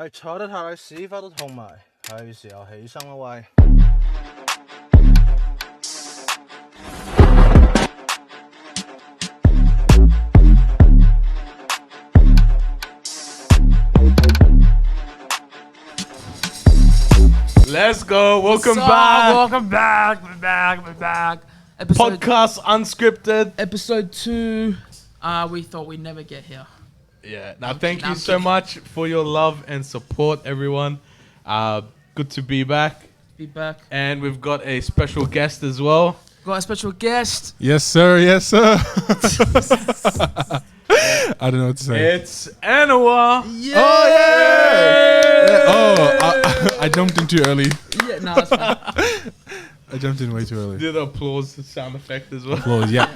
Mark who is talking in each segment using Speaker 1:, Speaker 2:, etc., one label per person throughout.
Speaker 1: 坐得太耐，屎忽都痛埋，係時候起身啦喂。
Speaker 2: Let's go. Welcome
Speaker 3: What's up?
Speaker 2: back.
Speaker 3: Welcome back. We're back. Episode,
Speaker 2: Podcast Unscripted.
Speaker 3: episode 2. We thought we'd never get here.
Speaker 2: Yeah. Now, thank you
Speaker 3: I'm
Speaker 2: so
Speaker 3: kidding.
Speaker 2: much for your love and support, everyone. Good to be back.
Speaker 3: Be back.
Speaker 2: And we've got a special guest as well.
Speaker 3: Got a special guest.
Speaker 4: Yes, sir. Yes, sir. I don't know what to say.
Speaker 2: It's Anua.
Speaker 3: Yeah.
Speaker 4: Oh, yeah. Oh, I jumped in too early.
Speaker 3: Yeah, no, that's fine.
Speaker 4: I jumped in way too early.
Speaker 2: Did the applause sound effect as well.
Speaker 4: Applause, yeah.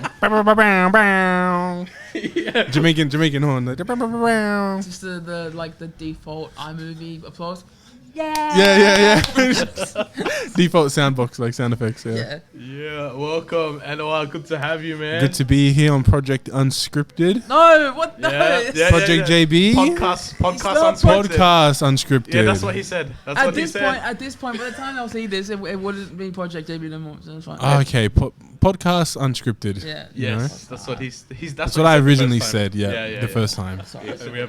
Speaker 2: Yeah.
Speaker 4: Jamaican horn.
Speaker 3: Just the default iMovie applause.
Speaker 4: Yeah. Default soundbox, like sound effects, yeah.
Speaker 3: Yeah.
Speaker 2: Yeah. Welcome, Anua. Good to have you, man.
Speaker 4: Good to be here on Project Unscripted.
Speaker 3: No, what? No.
Speaker 2: Yeah.
Speaker 4: Project JB.
Speaker 2: Podcast
Speaker 3: not
Speaker 2: Unscripted.
Speaker 4: Podcast Unscripted.
Speaker 2: Yeah, that's what he said. That's
Speaker 3: At
Speaker 2: what he
Speaker 3: this
Speaker 2: said.
Speaker 3: point, by the time I'll see this, it wouldn't be Project JB no more. So it's fine.
Speaker 4: Okay, podcast Unscripted.
Speaker 3: Yeah.
Speaker 2: Yes, that's what he's.
Speaker 4: That's
Speaker 2: what
Speaker 4: what
Speaker 2: he
Speaker 4: I
Speaker 2: said the
Speaker 4: originally
Speaker 2: first time.
Speaker 4: said, yeah, the first time.
Speaker 3: Sorry.
Speaker 2: Yeah, so we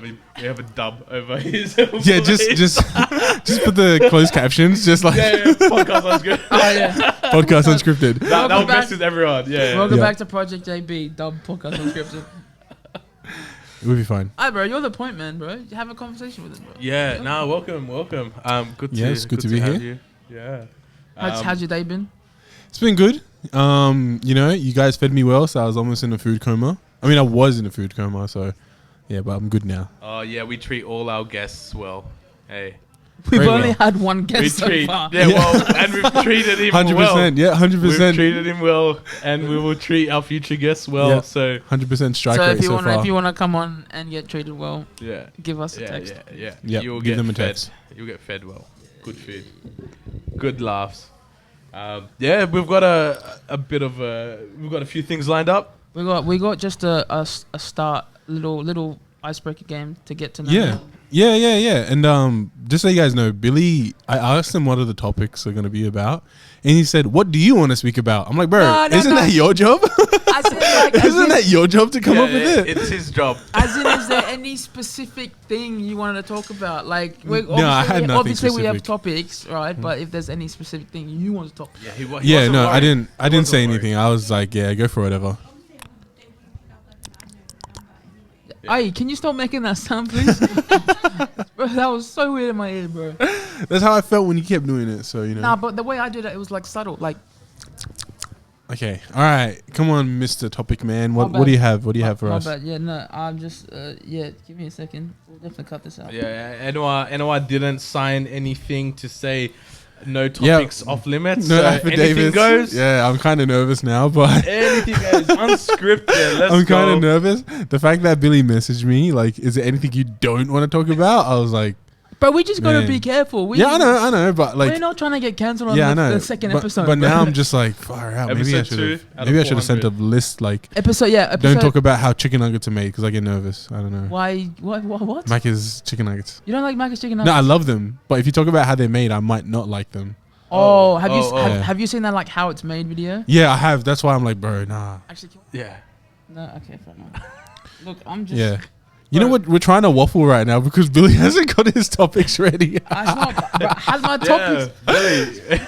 Speaker 2: have a dub over his.
Speaker 4: Yeah, just put the closed captions, just like
Speaker 2: yeah. Podcast sounds good.
Speaker 3: Oh yeah.
Speaker 4: podcast Unscripted.
Speaker 2: That'll
Speaker 3: Welcome back.
Speaker 2: mess with everyone. Yeah.
Speaker 3: Welcome
Speaker 4: Yeah.
Speaker 3: back to Project JB, dub podcast unscripted.
Speaker 4: We'll be fine.
Speaker 3: Hi, bro. You're the point man, bro. You have a conversation with him, bro.
Speaker 2: Yeah. No. Welcome. Good.
Speaker 4: Yes, good to be
Speaker 2: have
Speaker 4: here.
Speaker 2: You. Yeah.
Speaker 3: How's your day been?
Speaker 4: It's been good. You guys fed me well, so I was almost in a food coma. I mean, I was in a food coma, so yeah, but I'm good now.
Speaker 2: Oh yeah, we treat all our guests well. Hey.
Speaker 3: We've
Speaker 4: Very
Speaker 3: only
Speaker 4: well.
Speaker 3: had one
Speaker 2: We
Speaker 3: guest so
Speaker 2: treat.
Speaker 3: far.
Speaker 2: Yeah. Well, and we've treated him
Speaker 4: 100%,
Speaker 2: well.
Speaker 4: yeah, 100%.
Speaker 2: We've treated him well, and we will treat our future guests well.
Speaker 4: Yeah.
Speaker 2: So
Speaker 4: 100% strike
Speaker 3: So
Speaker 4: rate
Speaker 3: if you
Speaker 4: so
Speaker 3: wanna
Speaker 4: far.
Speaker 3: if you wanna come on and get treated well,
Speaker 2: yeah.
Speaker 3: give us a text.
Speaker 2: Yeah.
Speaker 4: Yep,
Speaker 2: You'll
Speaker 4: give
Speaker 2: get
Speaker 4: them a
Speaker 2: fed.
Speaker 4: text.
Speaker 2: You'll get fed well. Good food. Good laughs. Yeah, we've got we've got a few things lined up.
Speaker 3: We got just a start little icebreaker game to get to know.
Speaker 4: Yeah. Yeah. And just so you guys know, Billy, I asked him what are the topics are going to be about, and he said, "What do you want to speak about?" I'm like, "Bro,
Speaker 3: No,
Speaker 4: isn't
Speaker 3: no.
Speaker 4: that your job?
Speaker 3: I said like,
Speaker 4: Isn't that your job to come up with it?"
Speaker 2: It's his job.
Speaker 3: as in, is there any specific thing you wanted to talk about? Like,
Speaker 4: I had nothing
Speaker 3: obviously we have
Speaker 4: specific.
Speaker 3: topics, right? But if there's any specific thing you want to talk about,
Speaker 2: Yeah, he
Speaker 4: Yeah,
Speaker 2: wasn't
Speaker 4: no,
Speaker 2: worried.
Speaker 4: I didn't say
Speaker 2: wasn't
Speaker 4: anything. I was like, "Yeah, go for whatever."
Speaker 3: Hey, can you stop making that sound, please? Bro, that was so weird in my ear, bro.
Speaker 4: That's how I felt when you kept doing it. So you know.
Speaker 3: Nah, but the way I did it, it was like subtle. Like,
Speaker 4: Okay, all right, come on, Mr. Topic Man. What
Speaker 3: bad.
Speaker 4: do you have? What do you have for
Speaker 3: my
Speaker 4: us?
Speaker 3: bad. Yeah, no, I'm just, give me a second. We'll definitely cut this out.
Speaker 2: Yeah, Anwar didn't sign anything to say no topics off limits.
Speaker 4: No
Speaker 2: so
Speaker 4: affidavits.
Speaker 2: anything goes.
Speaker 4: Yeah, I'm kind of nervous now, but
Speaker 2: Anything goes. Unscripted. Let's
Speaker 4: I'm
Speaker 2: go.
Speaker 4: kind of nervous. The fact that Billy messaged me, like, is there anything you don't want to talk about? I was like,
Speaker 3: But we just gotta
Speaker 4: Man.
Speaker 3: be careful.
Speaker 4: I know, but like,
Speaker 3: we're not trying to get cancelled on
Speaker 4: yeah, I know.
Speaker 3: the second
Speaker 4: but,
Speaker 3: episode.
Speaker 4: but
Speaker 3: bro.
Speaker 4: now I'm just like, far out. Maybe I
Speaker 2: Episode
Speaker 4: should
Speaker 2: 2
Speaker 4: have.
Speaker 2: out
Speaker 4: Maybe
Speaker 2: of
Speaker 4: I should have sent a
Speaker 2: 400.
Speaker 4: list like,
Speaker 3: episode.
Speaker 4: don't talk about how chicken nuggets are made because I get nervous. I don't know.
Speaker 3: Why? What?
Speaker 4: Macca's chicken nuggets.
Speaker 3: You don't like Macca's chicken
Speaker 4: No,
Speaker 3: nuggets?
Speaker 4: I love them, but if you talk about how they're made, I might not like them.
Speaker 3: Oh,
Speaker 4: Yeah.
Speaker 3: have you seen that like how it's made video?
Speaker 4: Yeah, I have. That's why I'm like, bro, nah.
Speaker 3: Actually,
Speaker 2: Yeah.
Speaker 3: no. Okay, fair enough. Look, I'm just.
Speaker 4: Yeah. You know what? We're trying to waffle right now because Billy hasn't got his topics ready.
Speaker 3: I had my topics.
Speaker 2: Yeah. Really.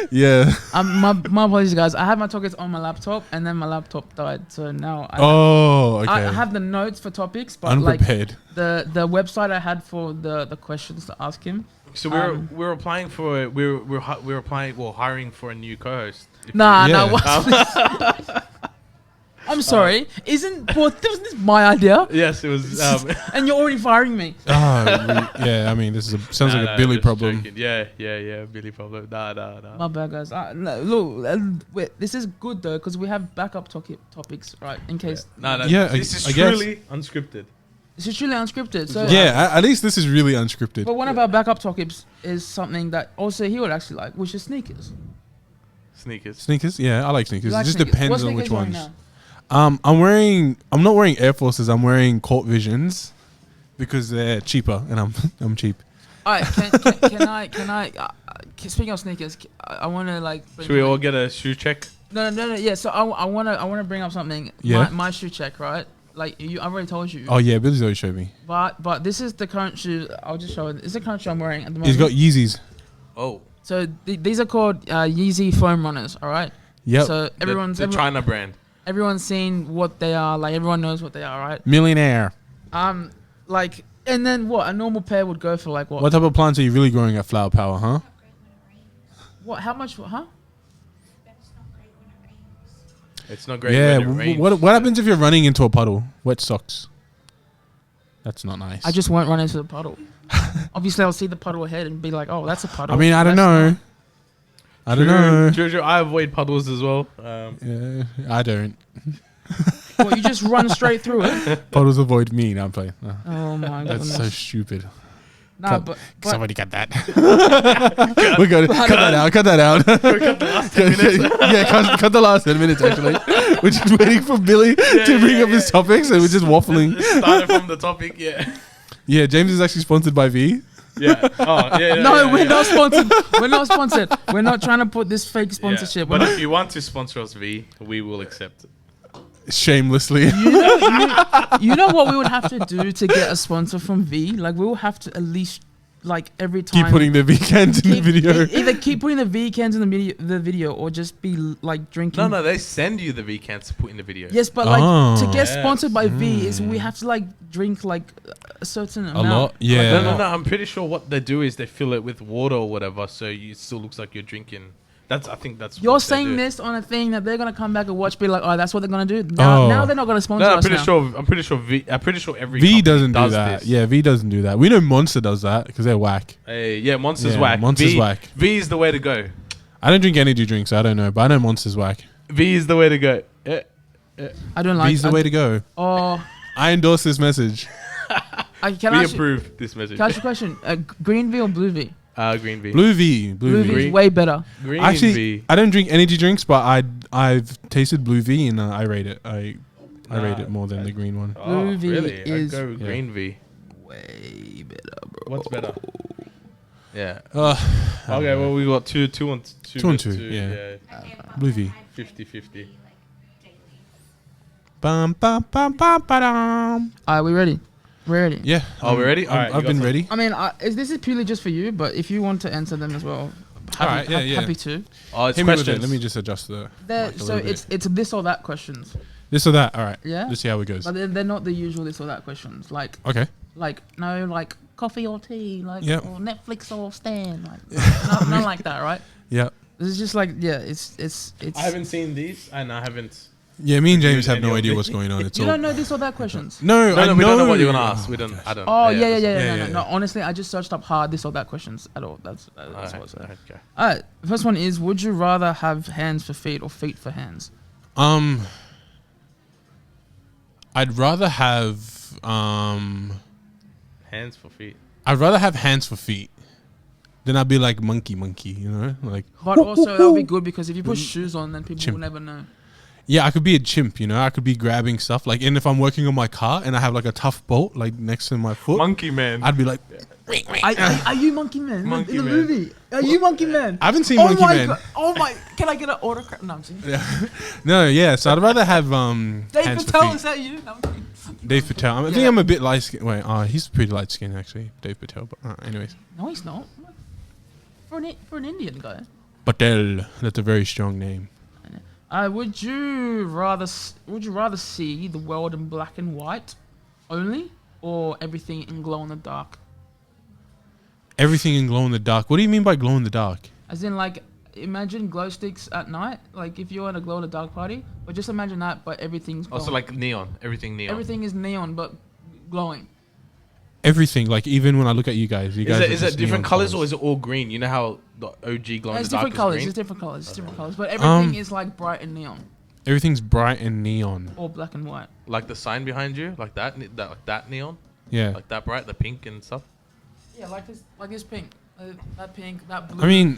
Speaker 4: Yeah.
Speaker 3: My apologies, guys. I had my topics on my laptop, and then my laptop died. So now
Speaker 4: Okay.
Speaker 3: I have the notes for topics, but like
Speaker 4: Unprepared.
Speaker 3: the website I had for the questions to ask him.
Speaker 2: So we're applying for we're applying hiring for a new co-host.
Speaker 3: Nah,
Speaker 4: Yeah.
Speaker 3: what? I'm sorry. Wasn't this my idea?
Speaker 2: Yes, it was.
Speaker 3: And you're already firing me.
Speaker 4: Yeah, I mean, this is sounds like a Billy
Speaker 2: just
Speaker 4: problem.
Speaker 2: joking. Yeah, Billy problem. Nah.
Speaker 3: My bad, guys. No, look, wait, this is good though because we have backup topics, right? In case.
Speaker 2: No,
Speaker 4: Yeah,
Speaker 2: this is
Speaker 4: I guess.
Speaker 2: truly unscripted.
Speaker 3: This is truly unscripted. So
Speaker 4: Yeah, at least this is really unscripted.
Speaker 3: But one of our backup topics is something that also he would actually like, which is sneakers.
Speaker 2: Sneakers.
Speaker 4: Sneakers? Yeah, I like sneakers.
Speaker 3: You like
Speaker 4: It just
Speaker 3: sneakers?
Speaker 4: depends
Speaker 3: What
Speaker 4: on
Speaker 3: sneakers
Speaker 4: which
Speaker 3: you wearing
Speaker 4: ones.
Speaker 3: now?
Speaker 4: I'm not wearing Air Forces. I'm wearing Court Visions because they're cheaper and I'm cheap.
Speaker 3: Alright, can I? Speaking of sneakers, I want to like.
Speaker 2: Should we all get a shoe check?
Speaker 3: No. Yeah. So I want to bring up something.
Speaker 4: Yeah.
Speaker 3: My shoe check, right? Like I've already told you.
Speaker 4: Oh yeah, Billy's always showed me.
Speaker 3: But this is the current shoe. I'll just show it. This is the current shoe I'm wearing at the moment.
Speaker 4: He's got Yeezys.
Speaker 2: Oh.
Speaker 3: So these are called Yeezy foam runners. All right.
Speaker 4: Yep.
Speaker 3: So everyone's
Speaker 2: the China brand.
Speaker 3: Everyone's seen what they are. Like everyone knows what they are, right?
Speaker 4: Millionaire.
Speaker 3: Like, and then what? A normal pair would go for like what?
Speaker 4: What type of plants are you really growing at Flower Power, huh?
Speaker 3: What? How much? Huh?
Speaker 2: It's not great.
Speaker 4: Yeah.
Speaker 2: when it rains.
Speaker 4: What happens if you're running into a puddle? Wet socks. That's not nice.
Speaker 3: I just won't run into the puddle. Obviously, I'll see the puddle ahead and be like, "Oh, that's a puddle."
Speaker 4: I mean, I don't know. I don't know.
Speaker 2: True. I avoid puddles as well.
Speaker 4: Yeah, I don't.
Speaker 3: Well, you just run straight through it.
Speaker 4: Puddles avoid me. No, I'm playing. No.
Speaker 3: Oh my god.
Speaker 4: That's so stupid.
Speaker 3: Nah, but
Speaker 4: Somebody cut that. We're going to cut that out. Cut that out. Cut the last 10 minutes actually. We're just waiting for Billy to bring up his topics and we're just waffling.
Speaker 2: Started from the topic, yeah.
Speaker 4: Yeah, James is actually sponsored by V.
Speaker 2: Yeah. Oh, yeah.
Speaker 3: no, we're not sponsored. We're not sponsored. We're not trying to put this fake sponsorship.
Speaker 2: But if you want to sponsor us, V, we will accept it.
Speaker 4: Shamelessly.
Speaker 3: You know what we would have to do to get a sponsor from V? Like we will have to at least like every time
Speaker 4: Keep putting the V cans in the video.
Speaker 3: Either keep putting the V cans in the video or just be like drinking.
Speaker 2: No, they send you the V cans to put in the video.
Speaker 3: Yes, but like to get
Speaker 2: Yeah.
Speaker 3: sponsored by V is we have to like drink like a certain amount.
Speaker 4: A lot? Yeah.
Speaker 2: No. I'm pretty sure what they do is they fill it with water or whatever, so it still looks like you're drinking. I think that's.
Speaker 3: You're
Speaker 2: what they
Speaker 3: saying
Speaker 2: do.
Speaker 3: this on a thing that they're gonna come back and watch, be like, oh, that's what they're gonna do. Now they're not gonna sponsor
Speaker 2: No, I'm
Speaker 3: us
Speaker 2: pretty
Speaker 3: now.
Speaker 2: sure. I'm pretty sure every
Speaker 4: V
Speaker 2: company
Speaker 4: doesn't do
Speaker 2: does
Speaker 4: that.
Speaker 2: this.
Speaker 4: Yeah, V doesn't do that. We know Monster does that because they're whack.
Speaker 2: Hey, yeah, Monster's
Speaker 4: Yeah,
Speaker 2: whack.
Speaker 4: Monster's
Speaker 2: V,
Speaker 4: whack.
Speaker 2: V is the way to go.
Speaker 4: I don't drink energy drinks, so I don't know, but I know Monster's whack.
Speaker 2: V is the way to go.
Speaker 3: I don't like.
Speaker 4: V's the way to go.
Speaker 3: Oh,
Speaker 4: I endorse this message.
Speaker 3: can
Speaker 2: We
Speaker 3: I ask you,
Speaker 2: approve this message.
Speaker 3: can I ask you a question? Green V or blue V?
Speaker 2: Green V.
Speaker 4: Blue V.
Speaker 3: Blue V
Speaker 2: Green-
Speaker 3: is way better.
Speaker 2: Green
Speaker 4: Actually,
Speaker 2: V.
Speaker 4: I don't drink energy drinks, but I've tasted Blue V and I rate it. I rate it more than the green one.
Speaker 3: Blue V
Speaker 2: really?
Speaker 3: is-
Speaker 2: I go Green V.
Speaker 3: Way better, bro.
Speaker 2: What's better? Yeah.
Speaker 4: I don't
Speaker 2: Okay,
Speaker 4: know.
Speaker 2: well, we got two and two.
Speaker 4: Two and two, yeah. Blue V.
Speaker 2: 50-50.
Speaker 4: Bum, bum, bum, bum, ba-dum.
Speaker 3: Are we ready? We're ready.
Speaker 4: Yeah.
Speaker 2: Oh, we ready? Alright, you
Speaker 4: I've
Speaker 2: got
Speaker 4: been
Speaker 2: some?
Speaker 4: ready.
Speaker 3: I mean, this is purely just for you, but if you want to answer them as well,
Speaker 4: Alright, yeah.
Speaker 3: happy to.
Speaker 2: Oh, it's
Speaker 4: Hit me with it.
Speaker 2: questions.
Speaker 4: Let me just adjust the.
Speaker 3: They're-
Speaker 4: mic a
Speaker 3: so
Speaker 4: little bit.
Speaker 3: it's this or that questions.
Speaker 4: This or that. All right.
Speaker 3: Yeah?
Speaker 4: Let's see how it goes.
Speaker 3: But they're not the usual this or that questions. Like
Speaker 4: Okay.
Speaker 3: no like coffee or tea, like
Speaker 4: Yep.
Speaker 3: or Netflix or Stan, like none like that, right?
Speaker 4: Yeah.
Speaker 3: This is just like it's.
Speaker 2: I haven't seen these, and I haven't.
Speaker 4: Yeah. Me and James
Speaker 2: Use
Speaker 4: have
Speaker 2: any
Speaker 4: no
Speaker 2: of
Speaker 4: idea
Speaker 2: it.
Speaker 4: what's going on. It's
Speaker 3: You
Speaker 4: all.
Speaker 3: don't know this or that questions.
Speaker 4: No,
Speaker 2: No,
Speaker 4: I
Speaker 2: we don't know what you're gonna
Speaker 4: Oh,
Speaker 2: ask. We don't. I don't.
Speaker 3: Oh
Speaker 2: yeah,
Speaker 3: yeah.
Speaker 4: yeah,
Speaker 3: No,
Speaker 4: yeah.
Speaker 3: honestly, I just searched up hard this or that questions at all. That's
Speaker 2: Alright,
Speaker 3: what I said.
Speaker 2: okay.
Speaker 3: Alright, first one is: would you rather have hands for feet or feet for hands?
Speaker 4: I'd rather have
Speaker 2: Hands for feet.
Speaker 4: I'd rather have hands for feet. Then I'd be like monkey, you know, like
Speaker 3: But also that would be good because if you put shoes on, then people
Speaker 4: Chimp.
Speaker 3: will never know.
Speaker 4: yeah, I could be a chimp, you know. I could be grabbing stuff like, and if I'm working on my car and I have like a tough bolt like next to my foot,
Speaker 2: Monkey man.
Speaker 4: I'd be like,
Speaker 3: Are you Monkey Man?
Speaker 2: Monkey
Speaker 3: in the
Speaker 2: Man.
Speaker 3: movie? Are you Monkey Man?
Speaker 4: I haven't seen
Speaker 3: Oh
Speaker 4: Monkey
Speaker 3: my
Speaker 4: Man.
Speaker 3: god! Oh my! Can I get an autograph? No, I'm saying.
Speaker 4: No, yeah. So I'd rather have
Speaker 3: Dave
Speaker 4: hands for
Speaker 3: Patel,
Speaker 4: feet.
Speaker 3: is that you? No, I'm kidding.
Speaker 4: Dave Patel. I think
Speaker 3: Yeah.
Speaker 4: I'm a bit light skinned. Wait, he's pretty light skinned actually, Dave Patel. But anyways,
Speaker 3: No, he's not. For an Indian guy.
Speaker 4: Patel. That's a very strong name.
Speaker 3: Would you rather see the world in black and white only, or everything in glow in the dark?
Speaker 4: Everything in glow in the dark. What do you mean by glow in the dark?
Speaker 3: As in, like, imagine glow sticks at night. Like, if you're at a glow in the dark party, but just imagine that, but everything's glowing.
Speaker 2: Also like neon. Everything neon.
Speaker 3: Everything is neon, but glowing.
Speaker 4: Everything, like even when I look at you guys,
Speaker 2: Is it different colors or is it all green? You know how the OG glow in
Speaker 3: It's
Speaker 2: the dark
Speaker 3: different
Speaker 2: is
Speaker 3: colors.
Speaker 2: green?
Speaker 3: It's different colors. It's different colors. But everything is like bright and neon,
Speaker 4: everything's bright and neon?
Speaker 3: or black and white.
Speaker 2: Like the sign behind you, like that that neon,
Speaker 4: Yeah.
Speaker 2: like that bright, the pink and stuff.
Speaker 3: Yeah, like this pink, that pink, that blue.
Speaker 4: I mean,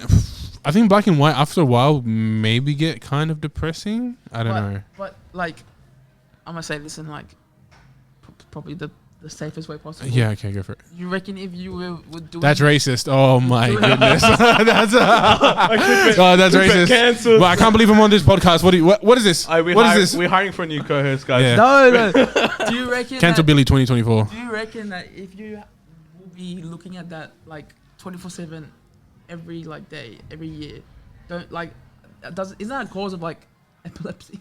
Speaker 4: I think black and white after a while maybe get kind of depressing. I don't know.
Speaker 3: But like, I'm gonna say this in like probably the the safest way possible.
Speaker 4: Yeah, okay, go for it.
Speaker 3: You reckon if you were doing
Speaker 4: That's racist. Oh my goodness. That's that's racist.
Speaker 2: Cancelled.
Speaker 4: Well, I can't believe I'm on this podcast. What is this? What is this?
Speaker 2: We're hiring for a new co-host, guys.
Speaker 4: Yeah.
Speaker 3: No. Do you reckon?
Speaker 4: Cancel Billy 2024.
Speaker 3: Do you reckon that if you will be looking at that like 24/7 every like day, every year, don't like isn't that a cause of like epilepsy?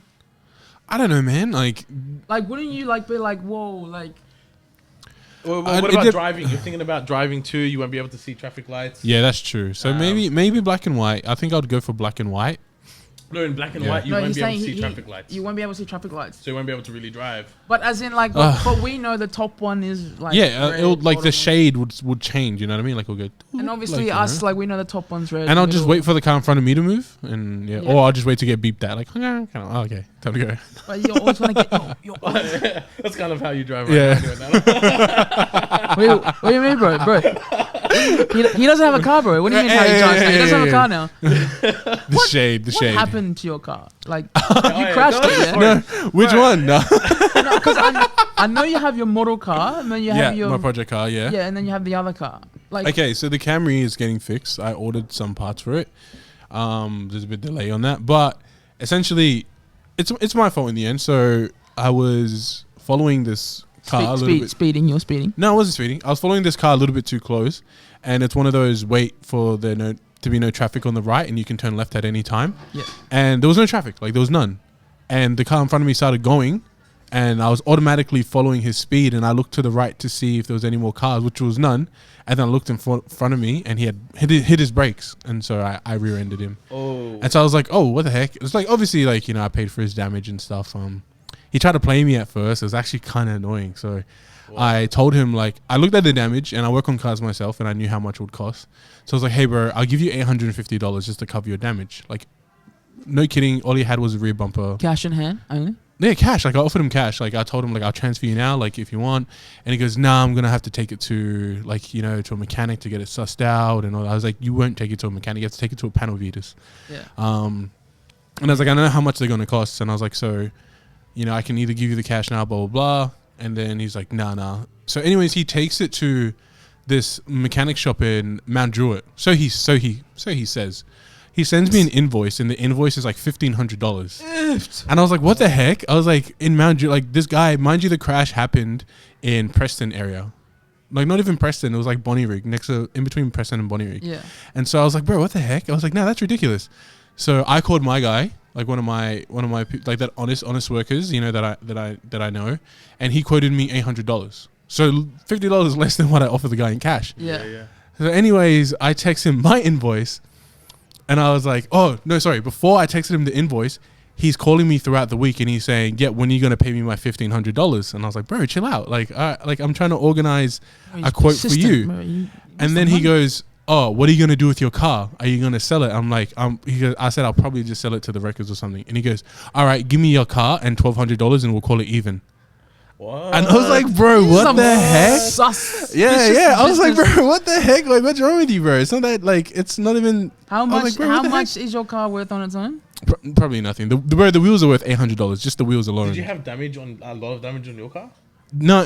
Speaker 4: I don't know, man. Like
Speaker 3: Wouldn't you like be like, whoa, like?
Speaker 2: Well, what about driving? You're thinking about driving too. You won't be able to see traffic lights.
Speaker 4: yeah, that's true. So maybe black and white. I think I would go for black and white.
Speaker 2: No, in black and
Speaker 4: Yeah.
Speaker 2: white, you
Speaker 3: No,
Speaker 2: won't
Speaker 3: he's
Speaker 2: be able to
Speaker 3: saying
Speaker 2: see traffic lights.
Speaker 3: You won't be able to see traffic lights.
Speaker 2: So you won't be able to really drive.
Speaker 3: But as in like, but we know the top one is like
Speaker 4: Yeah,
Speaker 3: red,
Speaker 4: it'll, like the
Speaker 3: bottom
Speaker 4: shade would change. You know what I mean? Like we'll go.
Speaker 3: one. And obviously
Speaker 4: like,
Speaker 3: us, like we know the top one's red.
Speaker 4: And I'll
Speaker 3: the
Speaker 4: just
Speaker 3: middle-
Speaker 4: wait for the car in front of me to move, and
Speaker 3: Yeah.
Speaker 4: or I'll just wait to get beeped at. Like, okay, time to go.
Speaker 3: But you're always trying to get. You're always,
Speaker 2: That's kind of how you drive.
Speaker 4: Yeah.
Speaker 3: what do you mean, bro? He doesn't have a car, bro. What do you mean how he drives? He doesn't have a car now.
Speaker 4: The shade.
Speaker 3: What happened to your car? Like you
Speaker 2: yeah,
Speaker 3: crashed
Speaker 2: no,
Speaker 3: it, yeah?
Speaker 4: No, which one? No.
Speaker 3: Because I know you have your model car, and then you
Speaker 4: Yeah,
Speaker 3: have your
Speaker 4: my project car. Yeah.
Speaker 3: yeah, and then you have the other car. Like
Speaker 4: Okay, so the Camry is getting fixed. I ordered some parts for it. There's a bit delay on that, but essentially, it's my fault in the end. So I was following this car a little bit.
Speaker 3: speeding. You're speeding.
Speaker 4: No, I wasn't speeding. I was following this car a little bit too close, and it's one of those wait for to be no traffic on the right, and you can turn left at any time.
Speaker 3: Yeah.
Speaker 4: And there was no traffic, like there was none, and the car in front of me started going, and I was automatically following his speed, and I looked to the right to see if there was any more cars, which was none, and then I looked in front of me, and he had hit his brakes, and so I rear-ended him.
Speaker 2: Oh.
Speaker 4: And so I was like, oh, what the heck? It's like, obviously, like, I paid for his damage and stuff. He tried to play me at first. It was actually kind of annoying. So I told him, like, I looked at the damage, and I work on cars myself, and I knew how much it would cost. So I was like, hey, bro, I'll give you $850 just to cover your damage. Like, no kidding. All he had was a rear bumper.
Speaker 3: Cash in hand only.
Speaker 4: Yeah, cash. Like, I offered him cash. Like, I told him, like, I'll transfer you now, like, if you want. And he goes, nah, I'm going to have to take it to, like, to a mechanic to get it sussed out. And all that. I was like, you won't take it to a mechanic. You have to take it to a panel beaters.
Speaker 3: Yeah.
Speaker 4: And I was like, I know how much they're going to cost. And I was like, so, I can either give you the cash now, blah, blah, blah. And then he's like, nah. So anyways, he takes it to this mechanic shop in Mount Druitt. So he says. He sends me an invoice, and the invoice is like $1,500. And I was like, what the heck? I was like, in Mount Druitt, like this guy, mind you, the crash happened in Preston area. Like not even Preston, it was like Bonnyrigg, in between Preston and Bonnyrigg.
Speaker 3: Yeah.
Speaker 4: And so I was like, bro, what the heck? I was like, no, that's ridiculous. So I called my guy, like one of my like that honest workers, that I know, and he quoted me $800. So $50 less than what I offered the guy in cash.
Speaker 3: Yeah.
Speaker 4: So anyways, I text him my invoice, and I was like, oh no, sorry. Before I texted him the invoice, he's calling me throughout the week, and he's saying, yeah, when are you gonna pay me my $1,500? And I was like, bro, chill out. Like I'm trying to organize a quote for you.
Speaker 3: Bro,
Speaker 4: And then he goes, oh, what are you going to do with your car? Are you going to sell it? I'm like, I said, I'll probably just sell it to the records or something. And he goes, all right, give me your car and $1,200 and we'll call it even.
Speaker 2: What?
Speaker 4: And I was like, bro, what the heck? Yeah. I was like, bro, what the heck? Like, what's wrong with you, bro? It's not that, like, it's not even.
Speaker 3: How
Speaker 4: I was
Speaker 3: much?
Speaker 4: like, bro,
Speaker 3: How
Speaker 4: what the
Speaker 3: much is your car worth on its own?
Speaker 4: Probably nothing. The wheels are worth $800, just the wheels alone.
Speaker 2: Did you have a lot of damage on your car?
Speaker 4: No,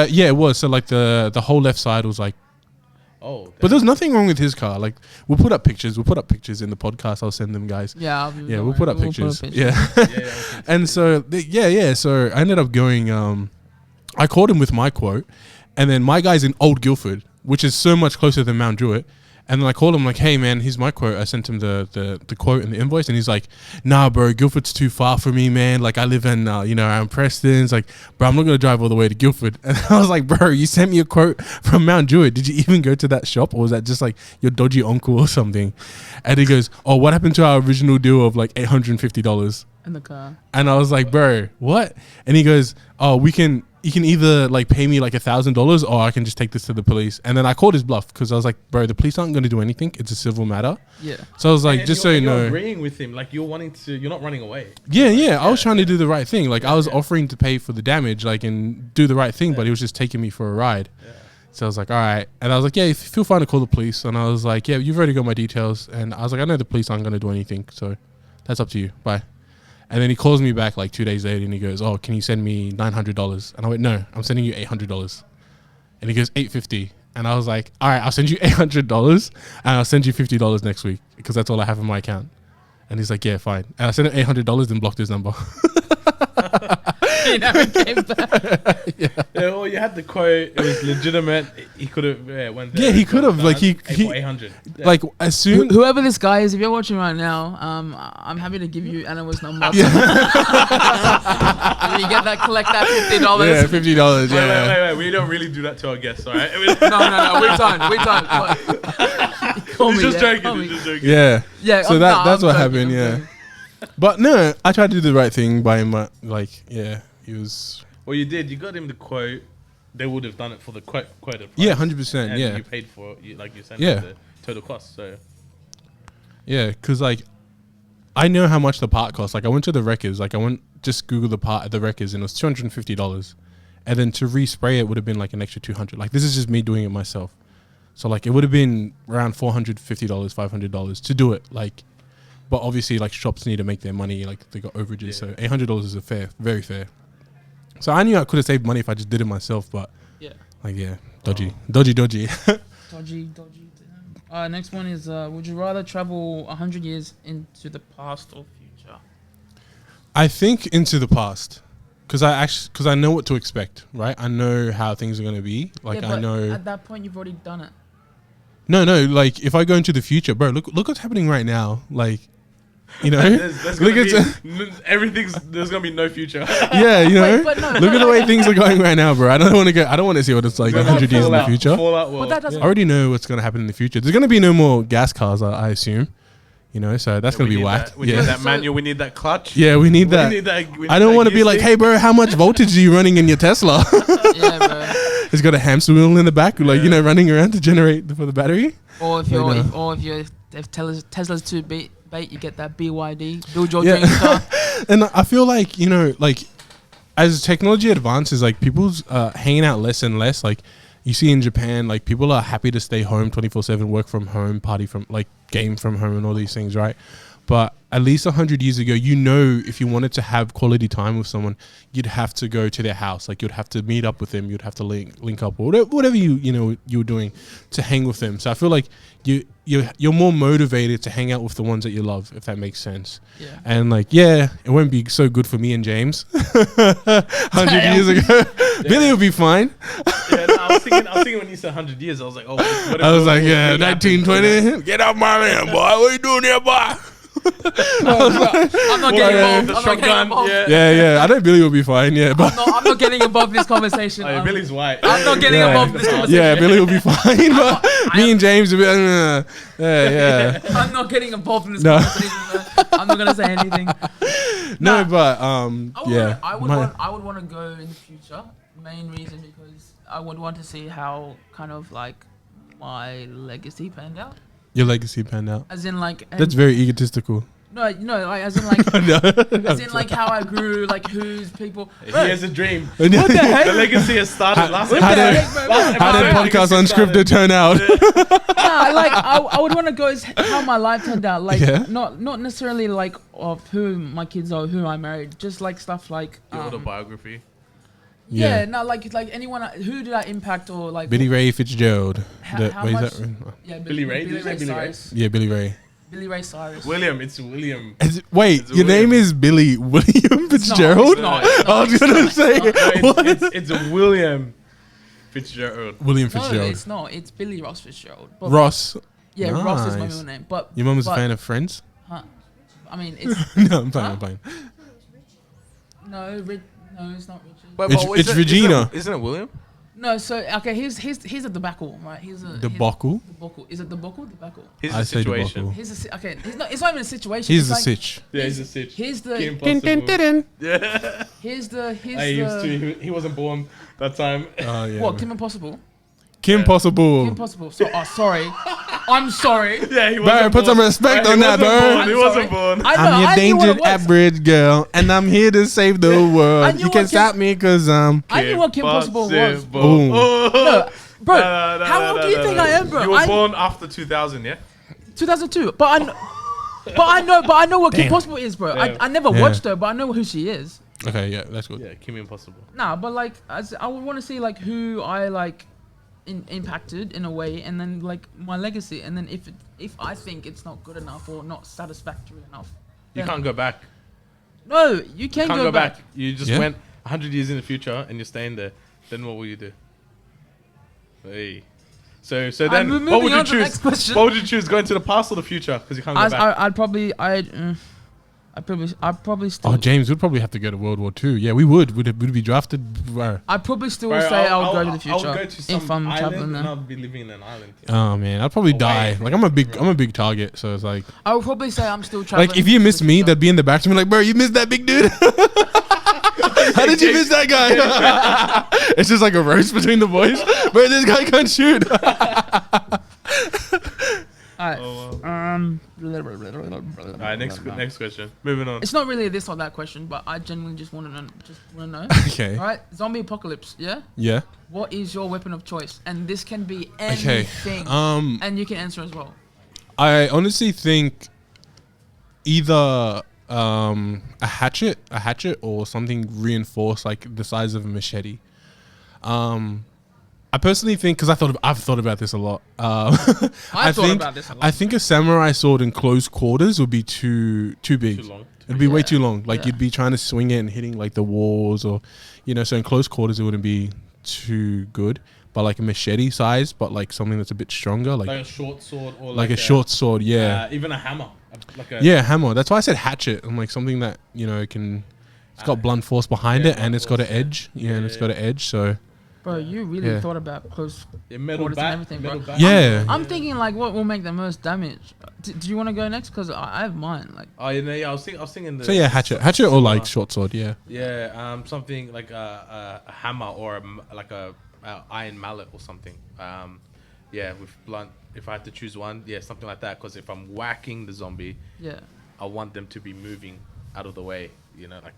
Speaker 4: yeah, it was. So, like, the whole left side was like.
Speaker 2: Oh,
Speaker 4: But there's nothing wrong with his car. Like, we'll put up pictures. We'll put up pictures in the podcast. I'll send them, guys.
Speaker 3: Yeah.
Speaker 4: We'll put up pictures. Yeah.
Speaker 2: yeah.
Speaker 4: And so, so I ended up going, I called him with my quote, and then my guy's in Old Guildford, which is so much closer than Mount Druitt. And then I called him like, hey man, here's my quote. I sent him the quote and the invoice, and he's like, nah, bro, Guildford's too far for me, man. Like I live in, around Preston. It's like, bro, I'm not gonna drive all the way to Guildford. And I was like, bro, you sent me a quote from Mount Druitt. Did you even go to that shop, or was that just like your dodgy uncle or something? And he goes, oh, what happened to our original deal of like $850
Speaker 3: in the car?
Speaker 4: And I was like, bro, what? And he goes, oh, you can either like pay me like $1,000 or I can just take this to the police. And then I called his bluff because I was like, bro, the police aren't going to do anything. It's a civil matter.
Speaker 3: Yeah.
Speaker 4: So I was like, just so you know.
Speaker 2: You're agreeing with him. Like you're not running away.
Speaker 4: Yeah. I was trying to do the right thing. Like I was offering to pay for the damage, like, and do the right thing, but he was just taking me for a ride. Yeah. So I was like, all right. And I was like, yeah, if you feel fine to call the police. And I was like, yeah, you've already got my details. And I was like, I know the police aren't going to do anything. So that's up to you. Bye. And then he calls me back like 2 days later and he goes, oh, can you send me $900? And I went, no, I'm sending you $800. And he goes, $850. And I was like, all right, I'll send you $800 and I'll send you $50 next week because that's all I have in my account. And he's like, yeah, fine. And I sent him $800 and blocked his number.
Speaker 3: He never came back.
Speaker 2: Yeah, well, you had the quote. It was legitimate. He could have went there.
Speaker 4: Yeah, he could have. Like, he
Speaker 2: 800. Yeah.
Speaker 4: like, as soon...
Speaker 3: Whoever this guy is, if you're watching right now, I'm happy to give you Anna's number. You get that, collect that $50.
Speaker 4: Yeah, $50.
Speaker 2: Wait. We don't really do that to our guests, all right?
Speaker 3: No. We're done. Call me,
Speaker 2: He's just
Speaker 3: yeah,
Speaker 2: joking.
Speaker 4: Yeah.
Speaker 3: Yeah.
Speaker 4: So that's what happened,
Speaker 3: I'm
Speaker 4: yeah.
Speaker 3: joking.
Speaker 4: But no, I tried to do the right thing by him. Like, yeah, he was...
Speaker 2: Well, you did. You got him the quote. They would have done it for the quoted price.
Speaker 4: Yeah, 100%,
Speaker 2: and
Speaker 4: yeah.
Speaker 2: you paid for it. Like you sent
Speaker 4: Yeah.
Speaker 2: the total cost, so...
Speaker 4: Yeah, because, like, I know how much the part costs. Like, I went to the Wreckers. Like, I went... Just Google the part at the Wreckers, and it was $250. And then to respray it would have been, like, an extra $200. Like, this is just me doing it myself. So, like, it would have been around $450, $500 to do it. Like... But obviously, like, shops need to make their money. Like, they got overages. So $800 is very fair. So I knew I could have saved money if I just did it myself. But dodgy.
Speaker 3: Dodgy. Next one is: would you rather travel 100 years into the past or future?
Speaker 4: I think into the past, because I know what to expect. Right, I know how things are going to be. Like,
Speaker 3: yeah, but
Speaker 4: I know.
Speaker 3: at that point, you've already done it.
Speaker 4: No. Like, if I go into the future, bro, look what's happening right now. Like. You know,
Speaker 2: there's gonna be no future.
Speaker 4: Yeah, you know,
Speaker 3: but no,
Speaker 4: look at the way things are going right now, bro. I don't want to see what it's like 100 years in the future.
Speaker 3: But that doesn't.
Speaker 4: I already know what's going to happen in the future. There's going to be no more gas cars, I assume. You know, so that's going to be whacked.
Speaker 2: We need that manual. We need that clutch.
Speaker 4: Yeah, we need that. I don't want to be like, hey, bro, how much voltage are you running in your Tesla?
Speaker 3: Yeah, bro.
Speaker 4: It's got a hamster wheel in the back, like, you know, running around to generate for the battery.
Speaker 3: Or if Tesla's too bait, you get that BYD, build your dream car.
Speaker 4: And I feel like, you know, like, as technology advances, like, people's hanging out less and less. Like, you see in Japan, like, people are happy to stay home 24/7, work from home, party from, like, game from home and all these things, right? But at least 100 years ago, you know, if you wanted to have quality time with someone, you'd have to go to their house. Like, you'd have to meet up with them. You'd have to link up, or whatever you were doing to hang with them. So I feel like you're more motivated to hang out with the ones that you love, if that makes sense.
Speaker 3: Yeah.
Speaker 4: And like, yeah, it won't be so good for me and James 100 years ago. Billy will be fine.
Speaker 2: Yeah, no, I was thinking when you said 100 years, I was like, oh.
Speaker 4: I was like, yeah, 1920. Get off my land, boy. What you doing here, boy?
Speaker 3: I'm not getting involved.
Speaker 4: Yeah. I know Billy will be fine. Yeah, but
Speaker 3: I'm not getting involved in this conversation.
Speaker 2: Billy's white.
Speaker 3: I'm not getting involved in this conversation.
Speaker 4: Yeah, Billy will be fine. But me and James will be. Yeah.
Speaker 3: I'm not getting involved in this conversation. I'm not gonna say anything.
Speaker 4: No, but
Speaker 3: I would want to go in the future. Main reason because I would want to see how kind of like my legacy panned out.
Speaker 4: Your legacy panned out.
Speaker 3: As in, like,
Speaker 4: that's very egotistical.
Speaker 3: No, like, as in, like, as in, like, how I grew, like, whose people.
Speaker 2: He has a dream.
Speaker 3: What the heck?
Speaker 2: The legacy has started last week.
Speaker 4: How did podcast Unscripted turn out?
Speaker 3: I would want to go as how my life turned out. Like, not necessarily, like, of who my kids are, who I married. Just, like, stuff like...
Speaker 2: Your autobiography.
Speaker 3: Yeah, no, like anyone, who did I impact or, like...
Speaker 4: Billy Ray Fitzgerald.
Speaker 3: How much? Yeah,
Speaker 2: Billy Ray?
Speaker 3: Billy Ray Cyrus.
Speaker 4: Yeah, Billy Ray.
Speaker 3: Billy Ray Cyrus.
Speaker 2: William, it's William.
Speaker 4: Wait, your name is Billy William Fitzgerald?
Speaker 3: No,
Speaker 4: I was going to say,
Speaker 2: it's a William Fitzgerald.
Speaker 4: William Fitzgerald.
Speaker 3: No, it's not. It's Billy Ross Fitzgerald.
Speaker 4: But Ross.
Speaker 3: Yeah, nice. Ross is my middle name. But
Speaker 4: your mum was a fan of Friends?
Speaker 3: Huh? I mean, it's...
Speaker 4: No, I'm fine.
Speaker 3: No, it's not Richard.
Speaker 4: It's Regina.
Speaker 2: Isn't it William?
Speaker 3: No, so okay, here's a debacle, right?
Speaker 4: Debacle?
Speaker 3: Is it debacle? Debacle.
Speaker 2: Here's the situation.
Speaker 3: Okay, it's not even a situation.
Speaker 4: He's the sitch.
Speaker 2: Yeah, he's the sitch.
Speaker 3: Here's the
Speaker 2: Yeah.
Speaker 3: Here's the
Speaker 2: he wasn't born that time.
Speaker 4: Yeah.
Speaker 3: What, Kim Impossible?
Speaker 4: Kim Possible.
Speaker 3: Kim Possible. So, sorry. I'm sorry.
Speaker 2: Yeah, he wasn't
Speaker 4: born. Put some respect on that, bro.
Speaker 2: He wasn't born.
Speaker 4: I'm your endangered average girl, and I'm here to save the world. You can stop me because
Speaker 3: I knew what Kim Possible was.
Speaker 4: Boom.
Speaker 3: No, bro. How old do you think I am, bro?
Speaker 2: You were born after 2000, yeah?
Speaker 3: 2002. But I know what Kim Possible is, bro. I never watched her, but I know who she is.
Speaker 4: Okay, yeah, that's good.
Speaker 2: Yeah, Kim Impossible.
Speaker 3: Nah, but like, I would want to see like who I like impacted in a way, and then like my legacy, and then if I think it's not good enough or not satisfactory enough,
Speaker 2: You
Speaker 3: then-
Speaker 2: can't go back.
Speaker 3: No, you can
Speaker 2: Can't
Speaker 3: go back.
Speaker 2: You just
Speaker 4: Yeah.
Speaker 2: went 100 years in the future and you're staying there. Then what will you do? Hey. So then,
Speaker 3: moving
Speaker 2: what would you
Speaker 3: on to the
Speaker 2: choose?
Speaker 3: next question.
Speaker 2: What would you choose? Going to the past or the future? Because you can't go back.
Speaker 3: I'd probably still.
Speaker 4: Oh, James, we'd probably have to go to World War II. Yeah, we would. Would be drafted. Bro.
Speaker 3: I'd probably still
Speaker 2: Bro,
Speaker 3: say I would go to the
Speaker 2: I would
Speaker 3: future
Speaker 2: go to some
Speaker 3: if I'm
Speaker 2: island
Speaker 3: traveling
Speaker 2: and
Speaker 3: there.
Speaker 2: I'll be living in an island.
Speaker 4: Oh man, I'd probably
Speaker 2: Away
Speaker 4: die.
Speaker 2: from
Speaker 4: Like I'm a big target. So it's like,
Speaker 3: I would probably say I'm still traveling.
Speaker 4: like if you
Speaker 3: to
Speaker 4: miss
Speaker 3: the
Speaker 4: me,
Speaker 3: future.
Speaker 4: they'd be in the back to me like, bro, you missed that big dude. How did you miss that guy? It's just like a roast between the boys. Bro, this guy can't shoot.
Speaker 3: Alright.
Speaker 2: Oh, Alright, next question. Moving on.
Speaker 3: It's not really a this or that question, but I genuinely just want to know.
Speaker 4: Okay.
Speaker 3: All right, zombie apocalypse. Yeah.
Speaker 4: Yeah.
Speaker 3: What is your weapon of choice? And this can be
Speaker 4: Okay.
Speaker 3: anything. And you can answer as well.
Speaker 4: I honestly think either a hatchet, or something reinforced like the size of a machete. I personally think, because I've thought about this a lot. I
Speaker 3: thought about this a lot.
Speaker 4: I think a samurai sword in close quarters would be too big.
Speaker 2: Too long.
Speaker 4: It'd be way
Speaker 3: Yeah.
Speaker 4: too long. Like
Speaker 3: Yeah.
Speaker 4: you'd be trying to swing it and hitting like the walls, or so in close quarters it wouldn't be too good. But like a machete size, but like something that's a bit stronger,
Speaker 2: Like a short sword or
Speaker 4: like a short sword, yeah.
Speaker 2: even a hammer. Like a
Speaker 4: Yeah, hammer. That's why I said hatchet. I'm like something that can. It's got blunt force behind
Speaker 2: yeah,
Speaker 4: it, and
Speaker 2: blunt
Speaker 4: it's got an
Speaker 2: force, yeah.
Speaker 4: edge. Yeah, and it's
Speaker 2: Yeah.
Speaker 4: got an edge. So
Speaker 3: Bro, you really
Speaker 4: Yeah.
Speaker 3: thought about close.
Speaker 2: metal
Speaker 3: quarters and
Speaker 2: bat.
Speaker 3: everything,
Speaker 2: Metal
Speaker 3: bro.
Speaker 2: bat.
Speaker 4: Yeah.
Speaker 3: I'm thinking like what will make the most damage. Do you want to go next? Because I have mine. Like
Speaker 2: Oh yeah, I was thinking the.
Speaker 4: so yeah, hatchet or like short sword. Yeah.
Speaker 2: Yeah, something like a hammer or like a iron mallet or something. Yeah, with blunt. If I had to choose one, yeah, something like that. Because if I'm whacking the zombie,
Speaker 3: yeah.
Speaker 2: I want them to be moving out of the way. Like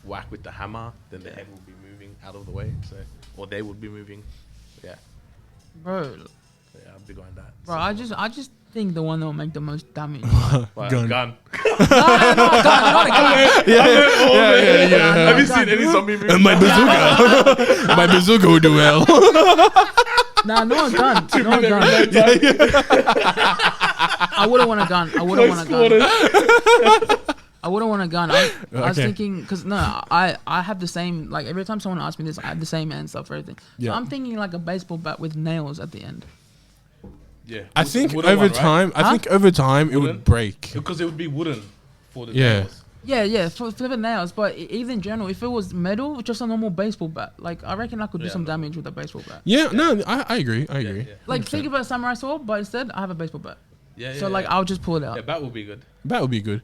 Speaker 2: whack with the hammer, then the head will be moving out of the way. So, or they would be moving. Yeah,
Speaker 3: Bro,
Speaker 2: yeah, I'll be going that.
Speaker 3: bro, I just think the one that will make the most damage.
Speaker 2: Well,
Speaker 4: Gun.
Speaker 2: gun.
Speaker 3: Not a gun.
Speaker 4: Yeah.
Speaker 2: Have you
Speaker 3: gun.
Speaker 2: seen any zombie movie?
Speaker 4: And my bazooka, my bazooka would do well.
Speaker 3: Nah, no a gun. No a gun. I wouldn't want a gun. I wouldn't want a gun. I wouldn't want a gun. I was
Speaker 4: Okay.
Speaker 3: thinking, because I have the same, like every time someone asks me this, I have the same answer for everything.
Speaker 4: Yeah.
Speaker 3: So I'm thinking like a baseball bat with nails at the end.
Speaker 2: Yeah,
Speaker 4: I think
Speaker 2: wooden
Speaker 4: over
Speaker 2: one, right?
Speaker 4: time, it
Speaker 2: Wooden?
Speaker 4: would break.
Speaker 2: Because it would be wooden for the
Speaker 4: Yeah.
Speaker 2: nails.
Speaker 3: Yeah, for the nails. But even in general, if it was metal, just a normal baseball bat, like I reckon I could do
Speaker 2: Yeah,
Speaker 3: some
Speaker 2: no.
Speaker 3: damage with a baseball bat.
Speaker 4: Yeah, no, I agree. I agree.
Speaker 2: Yeah.
Speaker 3: Like think about a samurai sword, but instead I have a baseball bat.
Speaker 2: Yeah,
Speaker 3: So like I'll just pull it out.
Speaker 2: yeah, bat would be good.
Speaker 4: That would be good.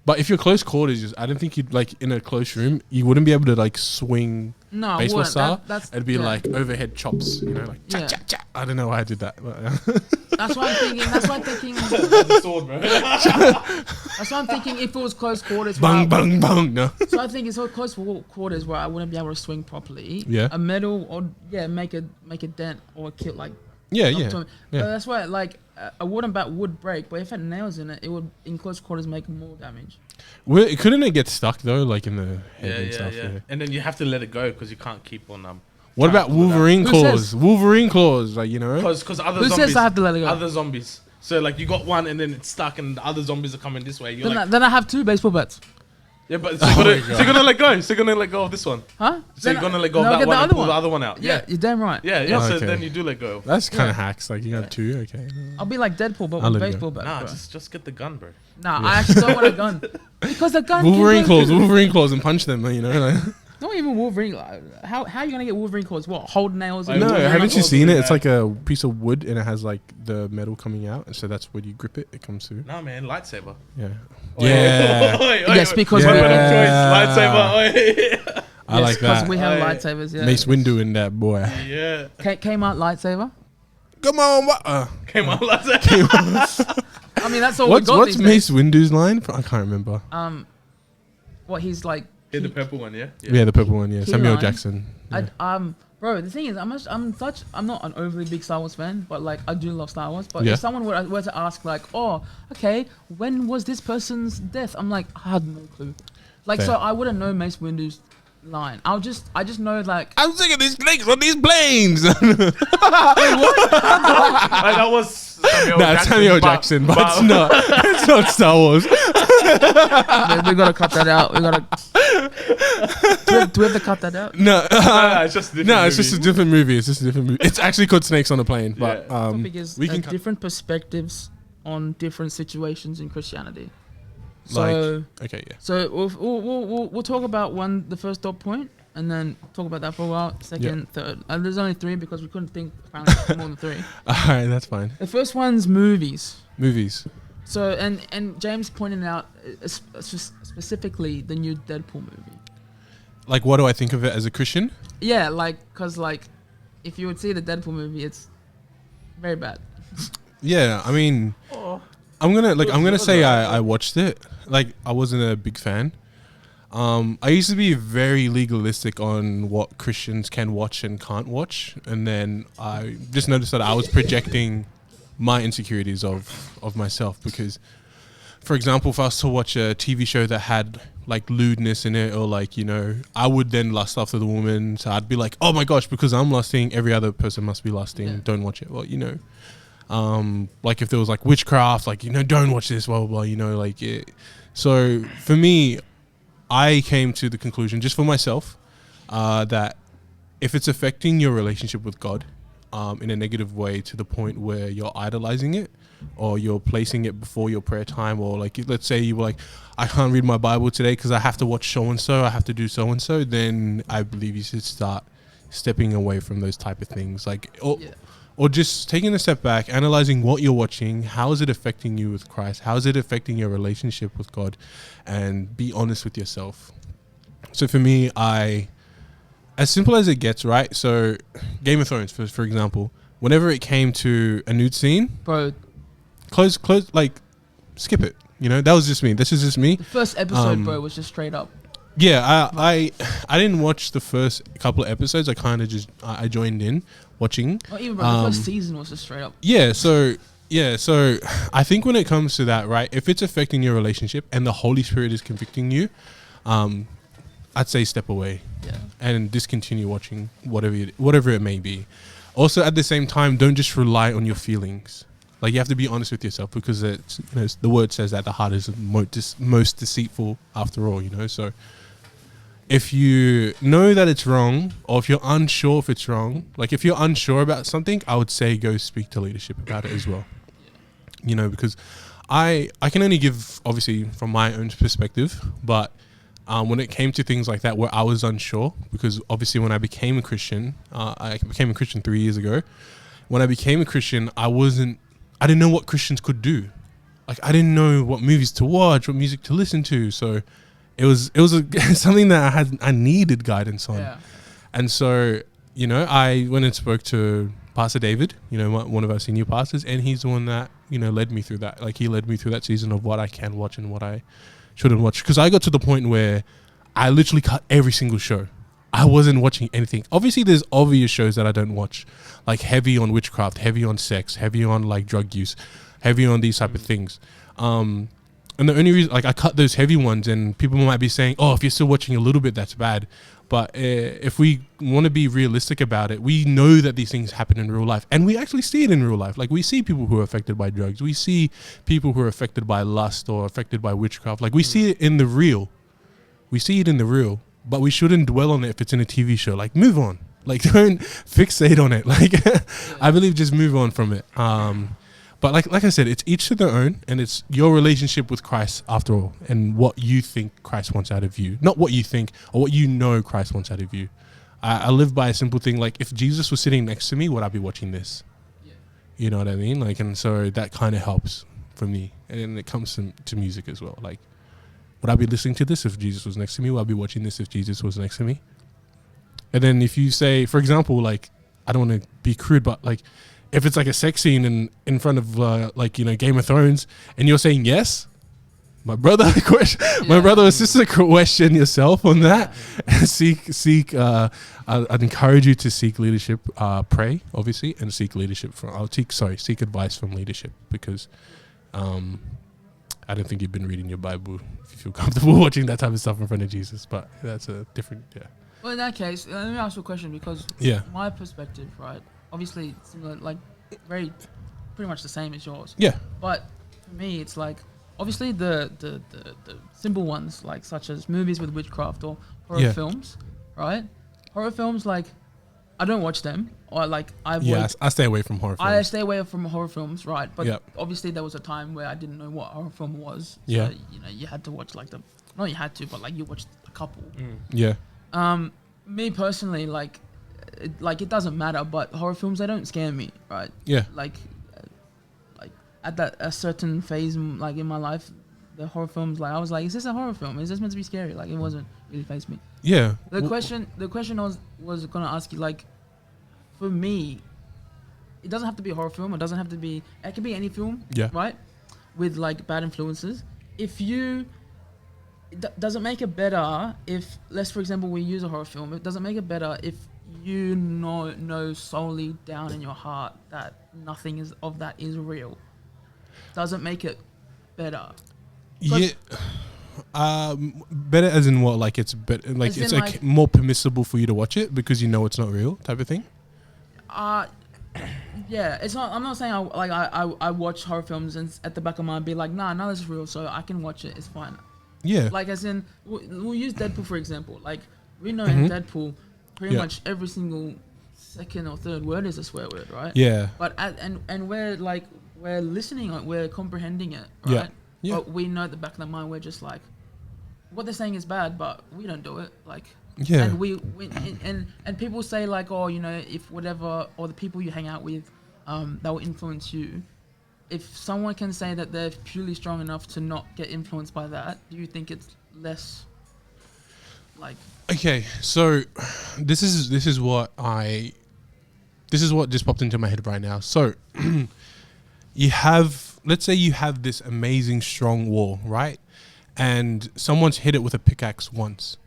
Speaker 4: But if you're close quarters, I don't think you'd like in a close room. You wouldn't be able to like swing
Speaker 3: No, I
Speaker 4: baseball
Speaker 3: wouldn't.
Speaker 4: style.
Speaker 3: That's
Speaker 4: It'd be
Speaker 3: yeah.
Speaker 4: like overhead chops, like
Speaker 3: Yeah.
Speaker 4: cha cha cha. I don't know why I did that. But,
Speaker 3: That's why I'm thinking. That's why I'm thinking.
Speaker 2: The sword, bro.
Speaker 3: That's why I'm thinking. If it was close quarters, where
Speaker 4: bang bang bang. No.
Speaker 3: So I think it's all close quarters where I wouldn't be able to swing properly.
Speaker 4: Yeah.
Speaker 3: A metal or make a dent or kill like.
Speaker 4: Yeah,
Speaker 3: up
Speaker 4: yeah.
Speaker 3: to it.
Speaker 4: Yeah.
Speaker 3: But that's why like a wooden bat would break, but if it had nails in it, it would in close quarters make more damage.
Speaker 4: Couldn't it get stuck though, like in the head
Speaker 2: Yeah,
Speaker 4: and
Speaker 2: yeah,
Speaker 4: stuff?
Speaker 2: yeah.
Speaker 4: Yeah.
Speaker 2: And then you have to let it go because you can't keep on
Speaker 4: What about
Speaker 2: Can't pull it out.
Speaker 4: Wolverine
Speaker 3: Who
Speaker 4: claws?
Speaker 3: says?
Speaker 4: Wolverine claws, like
Speaker 2: because other
Speaker 3: Who
Speaker 2: zombies.
Speaker 3: says I have to let it go?
Speaker 2: Other zombies. So like you got one and then it's stuck and the other zombies are coming this way. You're like,
Speaker 3: Then I have two baseball bats.
Speaker 2: yeah, but so you're gonna let go. So you're gonna let go of this one.
Speaker 3: Huh?
Speaker 2: So you're gonna let go of
Speaker 3: no,
Speaker 2: that
Speaker 3: get
Speaker 2: one
Speaker 3: the
Speaker 2: and
Speaker 3: other
Speaker 2: pull the other one out.
Speaker 3: Yeah, you're damn right.
Speaker 2: Yeah, yeah.
Speaker 4: Oh,
Speaker 2: So
Speaker 4: okay.
Speaker 2: then you do let go.
Speaker 4: That's kind of hacks. Like you got two, okay.
Speaker 3: I'll be like Deadpool, but
Speaker 4: I'll
Speaker 3: with
Speaker 4: let it go.
Speaker 3: baseball bat.
Speaker 2: Nah,
Speaker 3: bro.
Speaker 2: just get the gun, bro.
Speaker 3: Nah, I actually don't want a gun because the gun. can
Speaker 4: Wolverine
Speaker 3: go-
Speaker 4: claws, and punch them. Like.
Speaker 3: Not even Wolverine. Like, how are you gonna get Wolverine claws? What, hold nails?
Speaker 2: Like,
Speaker 3: in
Speaker 4: No,
Speaker 2: Wolverine
Speaker 3: it?
Speaker 4: haven't you
Speaker 2: claws
Speaker 4: seen
Speaker 2: would
Speaker 4: it?
Speaker 2: be
Speaker 4: It's
Speaker 2: bad.
Speaker 4: like a piece of wood, and it has like the metal coming out, and so that's when you grip it. It comes through.
Speaker 2: Nah, man, lightsaber.
Speaker 4: Yeah.
Speaker 2: Oi,
Speaker 4: Yeah.
Speaker 2: oi, oi,
Speaker 3: Yes,
Speaker 2: oi.
Speaker 3: because
Speaker 2: Weapon
Speaker 3: we-
Speaker 2: of choice,
Speaker 4: Yeah.
Speaker 2: lightsaber. Oi.
Speaker 4: I like
Speaker 3: because
Speaker 4: that.
Speaker 3: we have
Speaker 2: Oh, yeah.
Speaker 3: lightsabers. Yeah.
Speaker 4: Mace Windu in that boy.
Speaker 2: Yeah.
Speaker 3: Came out lightsaber.
Speaker 4: Come on, what?
Speaker 2: Came on, lightsaber.
Speaker 3: I mean, that's all
Speaker 4: What's
Speaker 3: we got these
Speaker 4: Mace Windu's line? I can't remember.
Speaker 3: days. What he's like.
Speaker 2: Yeah, the purple one, yeah.
Speaker 4: Yeah, the purple one. Yeah,
Speaker 3: Key
Speaker 4: Samuel
Speaker 3: line.
Speaker 4: Jackson. Yeah.
Speaker 3: Bro, the thing is, I'm not an overly big Star Wars fan, but like I do love Star Wars. But
Speaker 4: Yeah.
Speaker 3: if someone were to ask like, oh, okay, when was this person's death? I'm like, I had no clue. Like,
Speaker 4: Fair.
Speaker 3: so I wouldn't know Mace Windu's line. I just know like
Speaker 4: I'm sick of these snakes on these planes.
Speaker 2: Like, that was
Speaker 4: Samuel Jackson, but it's not. It's not Star Wars.
Speaker 3: we gotta cut that out. We gotta. Do we have to cut that out?
Speaker 4: No,
Speaker 2: it's just a
Speaker 4: no, it's just a different movie. It's just a different movie. It's actually called Snakes on a Plane, but
Speaker 3: Topic is
Speaker 4: we can
Speaker 3: different perspectives on different situations in Christianity. So
Speaker 4: okay, yeah.
Speaker 3: So we'll talk about the first dot point, and then talk about that for a while. Second, third. There's only 3 because we couldn't think apparently more than 3.
Speaker 4: All right, that's fine.
Speaker 3: The first one's movies.
Speaker 4: Movies.
Speaker 3: So and James pointed out specifically the new Deadpool movie.
Speaker 4: Like, what do I think of it as a Christian?
Speaker 3: Yeah, cause if you would see the Deadpool movie, it's very bad.
Speaker 4: Yeah, I mean, I'm gonna say I watched it. Like, I wasn't a big fan. I used to be very legalistic on what Christians can watch and can't watch, and then I just noticed that I was projecting my insecurities of myself, because, for example, if I was to watch a TV show that had like lewdness in it, or like, you know, I would then lust after the woman, so I'd be like, oh my gosh, because I'm lusting, every other person must be lusting.
Speaker 3: Yeah.
Speaker 4: Don't watch it. Well, you know, like if there was like witchcraft, like, you know, don't watch this, blah blah blah, you know, like it. So for me, I came to the conclusion just for myself that if it's affecting your relationship with God in a negative way, to the point where you're idolizing it, or you're placing it before your prayer time, or like, let's say you were like, I can't read my Bible today because I have to watch so and so, I have to do so and so, then I believe you should start stepping away from those type of things, like, or just taking a step back, analyzing what you're watching, how is it affecting you with Christ, how is it affecting your relationship with God, and be honest with yourself. So for me, as simple as it gets, right? So Game of Thrones, for example, whenever it came to a nude scene,
Speaker 3: Bro,
Speaker 4: close, like, skip it. You know, that was just me. This is just me.
Speaker 3: the first episode, bro, was just straight up.
Speaker 4: Yeah, I didn't watch the first couple of episodes. I kind of just I joined in watching.
Speaker 3: Not even, bro. The first season was just straight up.
Speaker 4: So I think when it comes to that, right, if it's affecting your relationship and the Holy Spirit is convicting you, I'd say step away.
Speaker 3: Yeah.
Speaker 4: And discontinue watching whatever it may be. Also, at the same time, don't just rely on your feelings. Like, you have to be honest with yourself, because it's, you know, the word says that the heart is most deceitful after all, you know. So if you know that it's wrong, or if you're unsure if it's wrong, like if you're unsure about something, I would say go speak to leadership about it as well. You know, because I can only give, obviously, from my own perspective, but when it came to things like that where I was unsure, because obviously when I became a Christian, I became a Christian 3 years ago. When I became a Christian, I didn't know what Christians could do. Like, I didn't know what movies to watch, what music to listen to. So it was something that I needed guidance on.
Speaker 3: Yeah.
Speaker 4: And so, you know, I went and spoke to Pastor David, you know, one of our senior pastors, and he's the one that, you know, led me through that. Like, he led me through that season of what I can watch and what I shouldn't watch. Because I got to the point where I literally cut every single show. I wasn't watching anything. Obviously, there's obvious shows that I don't watch, like heavy on witchcraft, heavy on sex, heavy on like drug use, heavy on these type of things. And the only reason, like, I cut those heavy ones, and people might be saying, oh, if you're still watching a little bit, that's bad. But if we want to be realistic about it, we know that these things happen in real life, and we actually see it in real life. Like, we see people who are affected by drugs. We see people who are affected by lust or affected by witchcraft. Like, we see it in the real. We see it in the real, but we shouldn't dwell on it if it's in a TV show. Like, move on. Like, don't fixate on it. Like, I believe just move on from it. But like I said, it's each to their own, and it's your relationship with Christ after all, and what you think Christ wants out of you. Not what you think or what you know Christ wants out of you. I live by a simple thing. Like, if Jesus was sitting next to me, would I be watching this? Yeah. You know what I mean? Like, and so that kind of helps for me. And then it comes to music as well. Like, would I be listening to this if Jesus was next to me? Would I be watching this if Jesus was next to me? And then if you say, for example, like, I don't want to be crude, but like, if it's like a sex scene in front of like, you know, Game of Thrones, and you're saying yes, my brother or sister, question yourself on that. seek. I'd encourage you to seek leadership. Pray, obviously, and seek leadership seek advice from leadership, because I don't think you've been reading your Bible if you feel comfortable watching that type of stuff in front of Jesus. But that's a different,
Speaker 3: Well, in that case, let me ask you a question because my perspective, right? Obviously, similar, like pretty much the same as yours.
Speaker 4: Yeah.
Speaker 3: But for me, it's like obviously the simple ones, like such as movies with witchcraft or horror films, right? Horror films, like I don't watch them, or like I
Speaker 4: stay away from horror films.
Speaker 3: I stay away from horror films, right? But obviously there was a time where I didn't know what horror film was. So, you had to watch like not you had to, but like you watched a couple.
Speaker 4: Yeah.
Speaker 3: Me personally, like it doesn't matter, but horror films, they don't scare me, right?
Speaker 4: Yeah.
Speaker 3: Like at a certain phase, like in my life, the horror films, like I was like, is this a horror film? Is this meant to be scary? Like it wasn't really phased me.
Speaker 4: Yeah.
Speaker 3: The question I was gonna ask you, like, for me, it doesn't have to be a horror film. It doesn't have to be. It can be any film.
Speaker 4: Yeah.
Speaker 3: Right. With like bad influences. Does it make it better if, let's for example, we use a horror film? It doesn't make it better if you know solely down in your heart that nothing of that is real. Doesn't make it better.
Speaker 4: Yeah. Better as in what? Like it's better. Like it's like more permissible for you to watch it because you know it's not real, type of thing.
Speaker 3: Yeah. It's not. I'm not saying I watch horror films and at the back of my mind be like, nah, this is real, so I can watch it. It's fine.
Speaker 4: Yeah.
Speaker 3: Like as in, we'll use Deadpool for example. Like we know in Deadpool, pretty much every single second or third word is a swear word, right?
Speaker 4: Yeah.
Speaker 3: But and we're listening, we're comprehending it, right?
Speaker 4: Yeah.
Speaker 3: But we know at the back of the mind, we're just like, what they're saying is bad, but we don't do it. Like,
Speaker 4: yeah.
Speaker 3: And and people say like, oh, if whatever, or the people you hang out with, that will influence you. If someone can say that they're purely strong enough to not get influenced by that, do you think it's less like?
Speaker 4: Okay, so this is what just popped into my head right now. So let's say you have this amazing strong wall, right? And someone's hit it with a pickaxe once.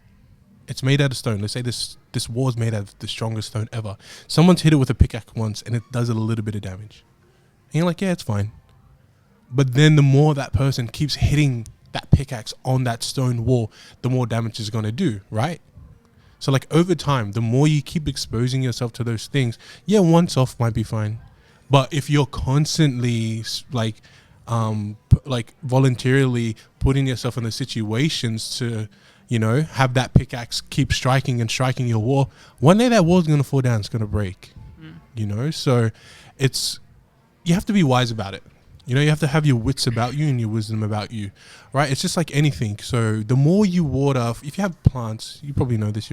Speaker 4: It's made out of stone. Let's say this wall is made out of the strongest stone ever. Someone's hit it with a pickaxe once and it does a little bit of damage. And you're like, yeah, it's fine. But then the more that person keeps hitting that pickaxe on that stone wall, the more damage it's going to do, right? So like over time, the more you keep exposing yourself to those things, yeah, once off might be fine. But if you're constantly like voluntarily putting yourself in the situations to, have that pickaxe keep striking and striking your wall, one day that wall's going to fall down, it's going to break, so you have to be wise about it. You have to have your wits about you and your wisdom about you, right? It's just like anything. So the more you water, if you have plants, you probably know this,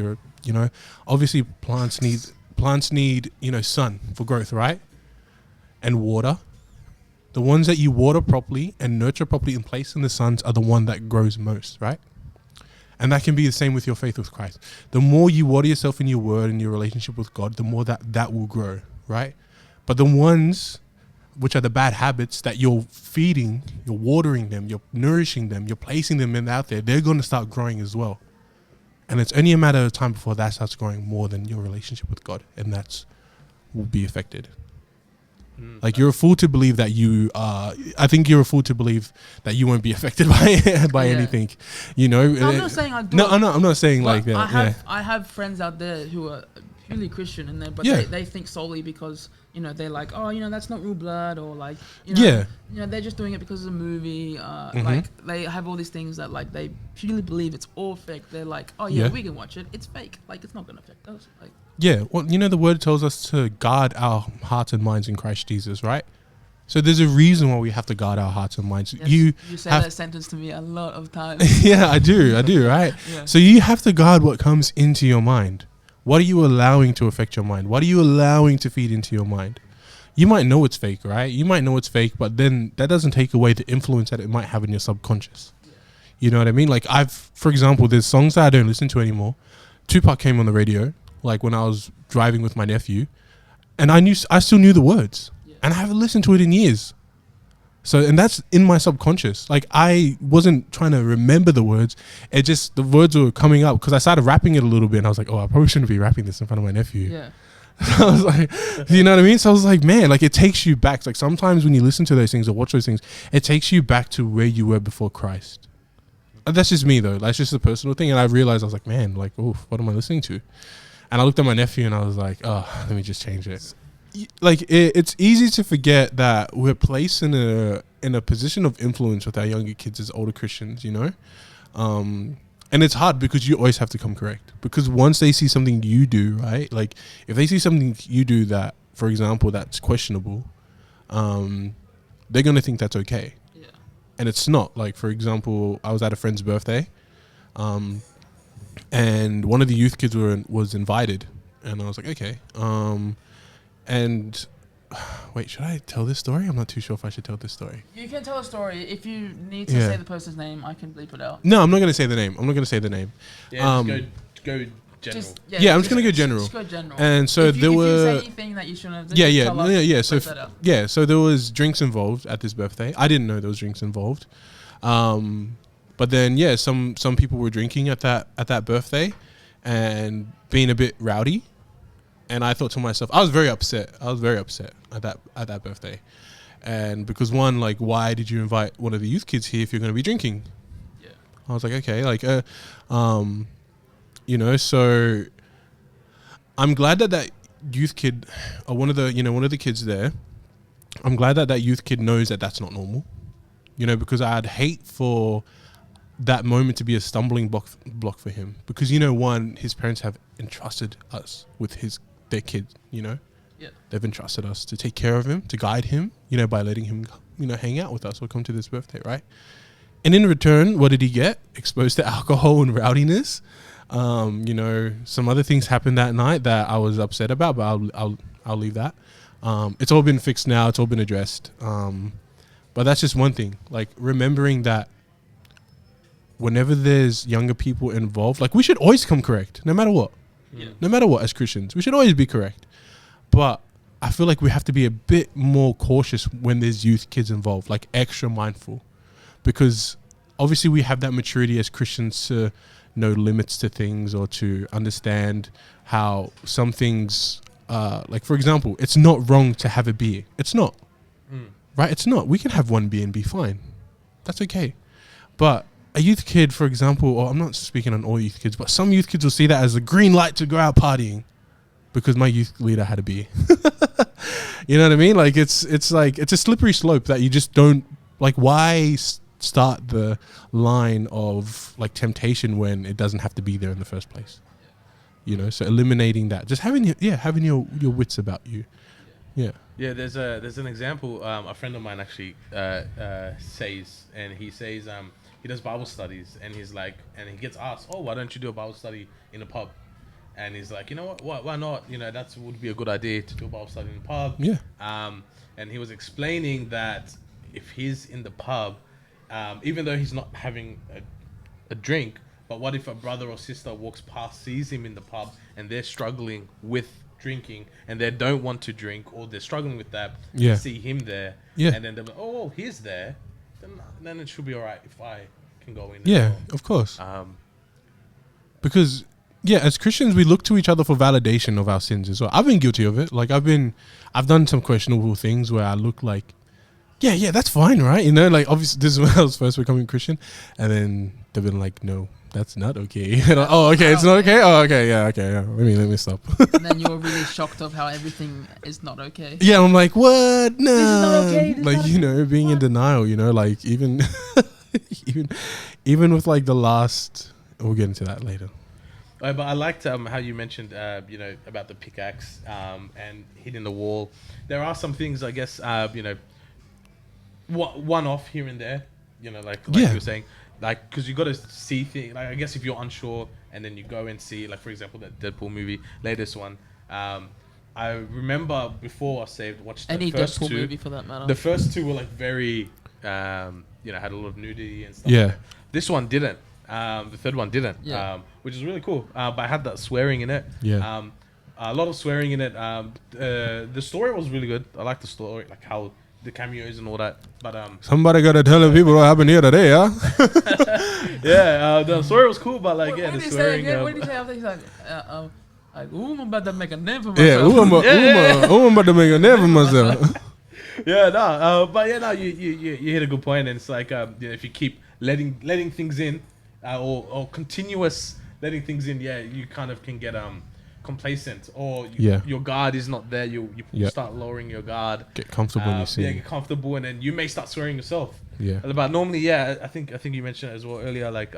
Speaker 4: obviously plants need, sun for growth, right? And water. The ones that you water properly and nurture properly and place in the suns are the one that grows most, right? And that can be the same with your faith with Christ. The more you water yourself in your word and your relationship with God, the more that will grow, right? But the ones which are the bad habits that you're feeding, you're watering them, you're nourishing them, you're placing them out there, they're going to start growing as well. And it's only a matter of time before that starts growing more than your relationship with God, and that's will be affected. Like you're a fool to believe that I think you're a fool to believe that you won't be affected by anything, No,
Speaker 3: I'm not saying I do.
Speaker 4: No, I'm not saying like that.
Speaker 3: I have friends out there who are purely Christian, but they think solely because they're like, oh, that's not real blood, or like, they're just doing it because of a movie. Like they have all these things that like they purely believe it's all fake. They're like, oh yeah, we can watch it. It's fake. Like it's not gonna affect us. Like
Speaker 4: well, the word tells us to guard our hearts and minds in Christ Jesus, right? So there's a reason why we have to guard our hearts and minds.
Speaker 3: Yes, you say that sentence to me a lot of times.
Speaker 4: Yeah, I do, right? Yeah. So you have to guard what comes into your mind. What are you allowing to affect your mind? What are you allowing to feed into your mind? You might know it's fake, right? You might know it's fake, but then that doesn't take away the influence that it might have in your subconscious. Yeah. You know what I mean? Like for example, there's songs that I don't listen to anymore. Tupac came on the radio, like when I was driving with my nephew, and I still knew the words, and I haven't listened to it in years. So, and that's in my subconscious. Like I wasn't trying to remember the words. It just, the words were coming up because I started rapping it a little bit and I was like, oh, I probably shouldn't be rapping this in front of my nephew.
Speaker 3: Yeah.
Speaker 4: I was like, you know what I mean? So I was like, man, like it takes you back. Like sometimes when you listen to those things or watch those things, it takes you back to where you were before Christ. That's just me though. That's just a personal thing. And I realized I was like, man, like, oof, what am I listening to? And I looked at my nephew and I was like, oh, let me just change it. Like it's easy to forget that we're placed in a position of influence with our younger kids as older Christians, you know? And it's hard because you always have to come correct. Because once they see something you do, right? Like if they see something you do that, for example, that's questionable, they're going to think that's okay.
Speaker 3: Yeah.
Speaker 4: And it's not. Like, for example, I was at a friend's birthday, and one of the youth kids was invited. And I was like, okay. And wait, should I tell this story? I'm not too sure if I should tell this story.
Speaker 3: You can tell a story. If you need to say the person's name, I can bleep it out.
Speaker 4: No, I'm not going to say the name.
Speaker 2: Yeah, just go general.
Speaker 4: I'm just going to go general.
Speaker 3: Just go general.
Speaker 4: And so
Speaker 3: if
Speaker 4: there
Speaker 3: you
Speaker 4: were...
Speaker 3: say anything that you shouldn't have done,
Speaker 4: yeah. So there was drinks involved at this birthday. I didn't know there was drinks involved. But then, yeah, some people were drinking at that birthday and being a bit rowdy. And I thought to myself, I was very upset at that birthday. And because one, like, why did you invite one of the youth kids here if you're going to be drinking?
Speaker 3: Yeah.
Speaker 4: I was like, okay, like, you know, so I'm glad that youth kid, or one of the kids there, I'm glad that youth kid knows that that's not normal, you know, because I'd hate for that moment to be a stumbling block for him. Because, you know, one, his parents have entrusted us with their kid, you know.
Speaker 3: Yeah.
Speaker 4: They've entrusted us to take care of him, to guide him, you know, by letting him, you know, hang out with us or come to this birthday, right? And in return, what did he get? Exposed to alcohol and rowdiness. You know, some other things happened that night that I was upset about, but I'll leave that. It's all been fixed now. It's all been addressed. But that's just one thing. Like, remembering that whenever there's younger people involved, like, we should always come correct, no matter what.
Speaker 3: Yeah.
Speaker 4: No matter what, as Christians, we should always be correct. But I feel like we have to be a bit more cautious when there's youth kids involved, like extra mindful. Because obviously we have that maturity as Christians to know limits to things or to understand how some things, like, for example, it's not wrong to have a beer. It's not. Right? It's not. We can have one beer and be fine. That's okay. But a youth kid, for example, or I'm not speaking on all youth kids, but some youth kids will see that as a green light to go out partying because my youth leader had a beer. You know what I mean? Like, it's like, it's a slippery slope that you just don't, like, why start the line of, like, temptation when it doesn't have to be there in the first place? You know, so eliminating that, just having your wits about you. Yeah.
Speaker 2: Yeah, there's an example. A friend of mine actually says, and he says, he does Bible studies, and he's like, and he gets asked, oh, why don't you do a Bible study in a pub? And he's like, you know what, why not? You know, that would be a good idea to do a Bible study in a pub.
Speaker 4: Yeah.
Speaker 2: And he was explaining that if he's in the pub, even though he's not having a drink, but what if a brother or sister walks past, sees him in the pub, and they're struggling with drinking, and they don't want to drink, or they're struggling with that,
Speaker 4: yeah.
Speaker 2: see him there,
Speaker 4: yeah.
Speaker 2: and then they're like, oh, he's there, then it should be all right if I can go in.
Speaker 4: Yeah,
Speaker 2: well.
Speaker 4: of course. Because, yeah, as Christians, we look to each other for validation of our sins as well. I've been guilty of it. Like, I've done some questionable things where I look like, yeah, that's fine, right? You know, like, obviously, this is when I was first becoming Christian, and then they've been like, no, that's not okay. Okay, it's not okay? Oh, okay, yeah. Let me stop.
Speaker 3: And then you're really shocked of how everything is not okay.
Speaker 4: Yeah, I'm like, what? No.
Speaker 3: This is not okay.
Speaker 4: Like, you know, being in denial, you know, like, even with, like, the last... We'll get into that later.
Speaker 2: But I liked how you mentioned, you know, about the pickaxe and hitting the wall. There are some things, I guess, you know, one-off here and there, you know, like you were saying. Like, because you got to see things. Like, I guess if you're unsure and then you go and see, like, for example, that Deadpool movie, latest one. I remember before I watched the
Speaker 3: any
Speaker 2: first
Speaker 3: Deadpool
Speaker 2: two.
Speaker 3: movie for that matter.
Speaker 2: The first two were like very, you know, had a lot of nudity and stuff.
Speaker 4: Yeah.
Speaker 2: Like that. This one didn't. The third one didn't.
Speaker 3: Yeah.
Speaker 2: Which is really cool. But I had that swearing in it.
Speaker 4: Yeah.
Speaker 2: A lot of swearing in it. The story was really good. I like the story, like how the cameos and all that. But
Speaker 4: somebody gotta tell the people what happened here today, huh?
Speaker 2: yeah, the story was cool, but like, the swearing.
Speaker 3: What did you say? I think he's like, Like, ooh, I'm about to make a name for myself.
Speaker 4: Yeah, I'm about to make a name for myself.
Speaker 2: Yeah, no, but yeah, no, you hit a good point, and it's like if you keep letting things in, or continuous letting things in, yeah, you kind of can get complacent, or your guard is not there. You start lowering your guard,
Speaker 4: Get comfortable in your sin.
Speaker 2: get comfortable, and then you may start swearing yourself.
Speaker 4: Yeah.
Speaker 2: But normally, yeah, I think you mentioned it as well earlier, like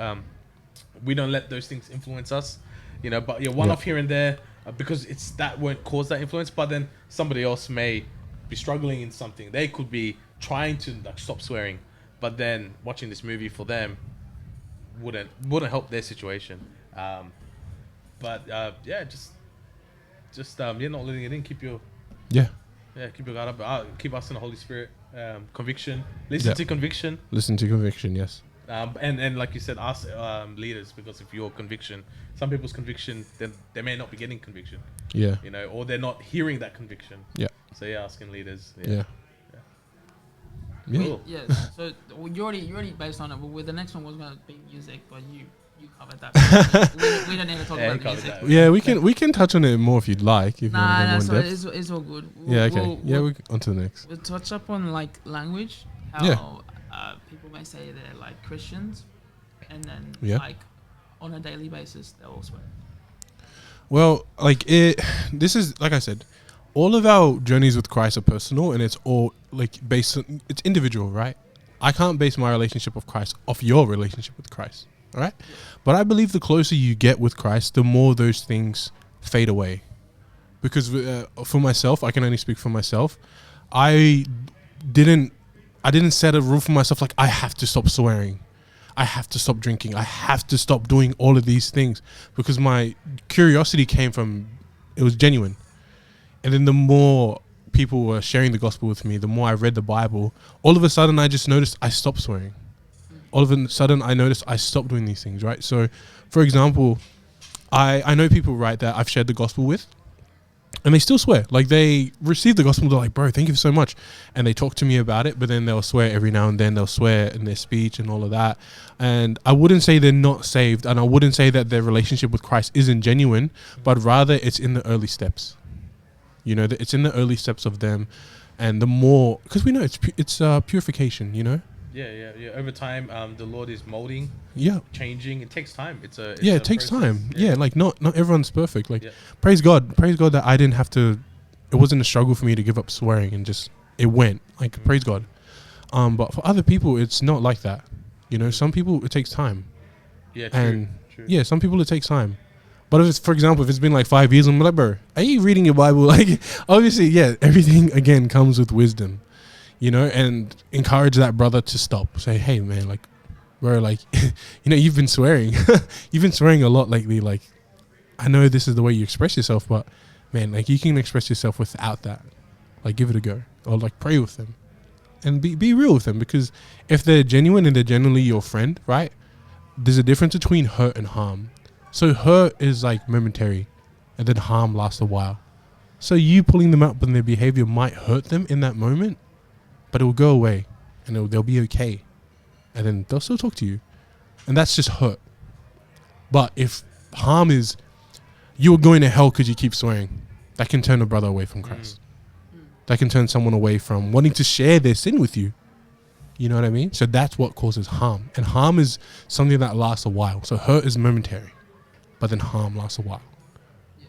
Speaker 2: we don't let those things influence us, you know. But one off here and there, because that won't cause that influence. But then somebody else may be struggling in something. They could be trying to like stop swearing, but then watching this movie for them wouldn't help their situation. But just you're not letting it in. Keep your guard up. Keep asking the Holy Spirit. Conviction. Listen to conviction.
Speaker 4: Listen to conviction. Yes.
Speaker 2: And like you said, ask leaders, because if your conviction, some people's conviction, then they may not be getting conviction.
Speaker 4: Yeah.
Speaker 2: You know, or they're not hearing that conviction.
Speaker 4: Yeah.
Speaker 2: So asking leaders.
Speaker 4: Yeah.
Speaker 2: Cool.
Speaker 3: Yeah. So you already based on it. But with the next one was gonna be music, but you covered that. we don't need to talk about the music.
Speaker 2: That.
Speaker 4: Yeah, we can touch on it more if you'd like. If you want to go more in depth.
Speaker 3: It's all good.
Speaker 4: Okay. On to the next.
Speaker 3: We'll touch up on like language. How people may say they're like Christians, and then like on a daily basis they'll swear.
Speaker 4: Well, this is, like I said, all of our journeys with Christ are personal, and it's all like based on, it's individual, right? I can't base my relationship with Christ off your relationship with Christ, all right? Yeah. But I believe the closer you get with Christ, the more those things fade away. Because for myself, I can only speak for myself. I didn't set a rule for myself like I have to stop swearing. I have to stop drinking. I have to stop doing all of these things, because my curiosity came from, it was genuine. And then the more people were sharing the gospel with me, the more I read the Bible, all of a sudden I just noticed I stopped swearing. All of a sudden I noticed I stopped doing these things, right? So, for example, I know people, right, that I've shared the gospel with, and they still swear. Like, they receive the gospel, they're like, bro, thank you so much. And they talk to me about it, but then they'll swear every now and then. They'll swear in their speech and all of that. And I wouldn't say they're not saved, and I wouldn't say that their relationship with Christ isn't genuine, but rather it's in the early steps. You know, it's in the early steps of them. And the more, because we know it's purification, you know?
Speaker 2: Yeah. Over time, the Lord is molding, changing. It takes time. It
Speaker 4: takes time. Yeah, like not everyone's perfect. Like, praise God that I didn't have to. It wasn't a struggle for me to give up swearing, and just it went. Like, praise God. But for other people, it's not like that. You know, some people it takes time. Yeah, true. Yeah, some people it takes time. But if it's, for example, if it's been like 5 years, I'm like, bro, are you reading your Bible? Like, obviously, everything again comes with wisdom. You know, and encourage that brother to stop. Say, hey, man, like, bro, like, you know, you've been swearing. You've been swearing a lot lately. Like, I know this is the way you express yourself, but, man, like, you can express yourself without that. Like, give it a go. Or, like, pray with them. And be real with them. Because if they're genuine and they're genuinely your friend, right, there's a difference between hurt and harm. So hurt is, like, momentary. And then harm lasts a while. So you pulling them up and their behavior might hurt them in that moment, but it will go away, and they'll be okay, and then they'll still talk to you, and that's just hurt. But if harm is you're going to hell because you keep swearing, that can turn a brother away from Christ. That can turn someone away from wanting to share their sin with you. You know what I mean? So that's what causes harm, and harm is something that lasts a while. So hurt is momentary, but then harm lasts a while.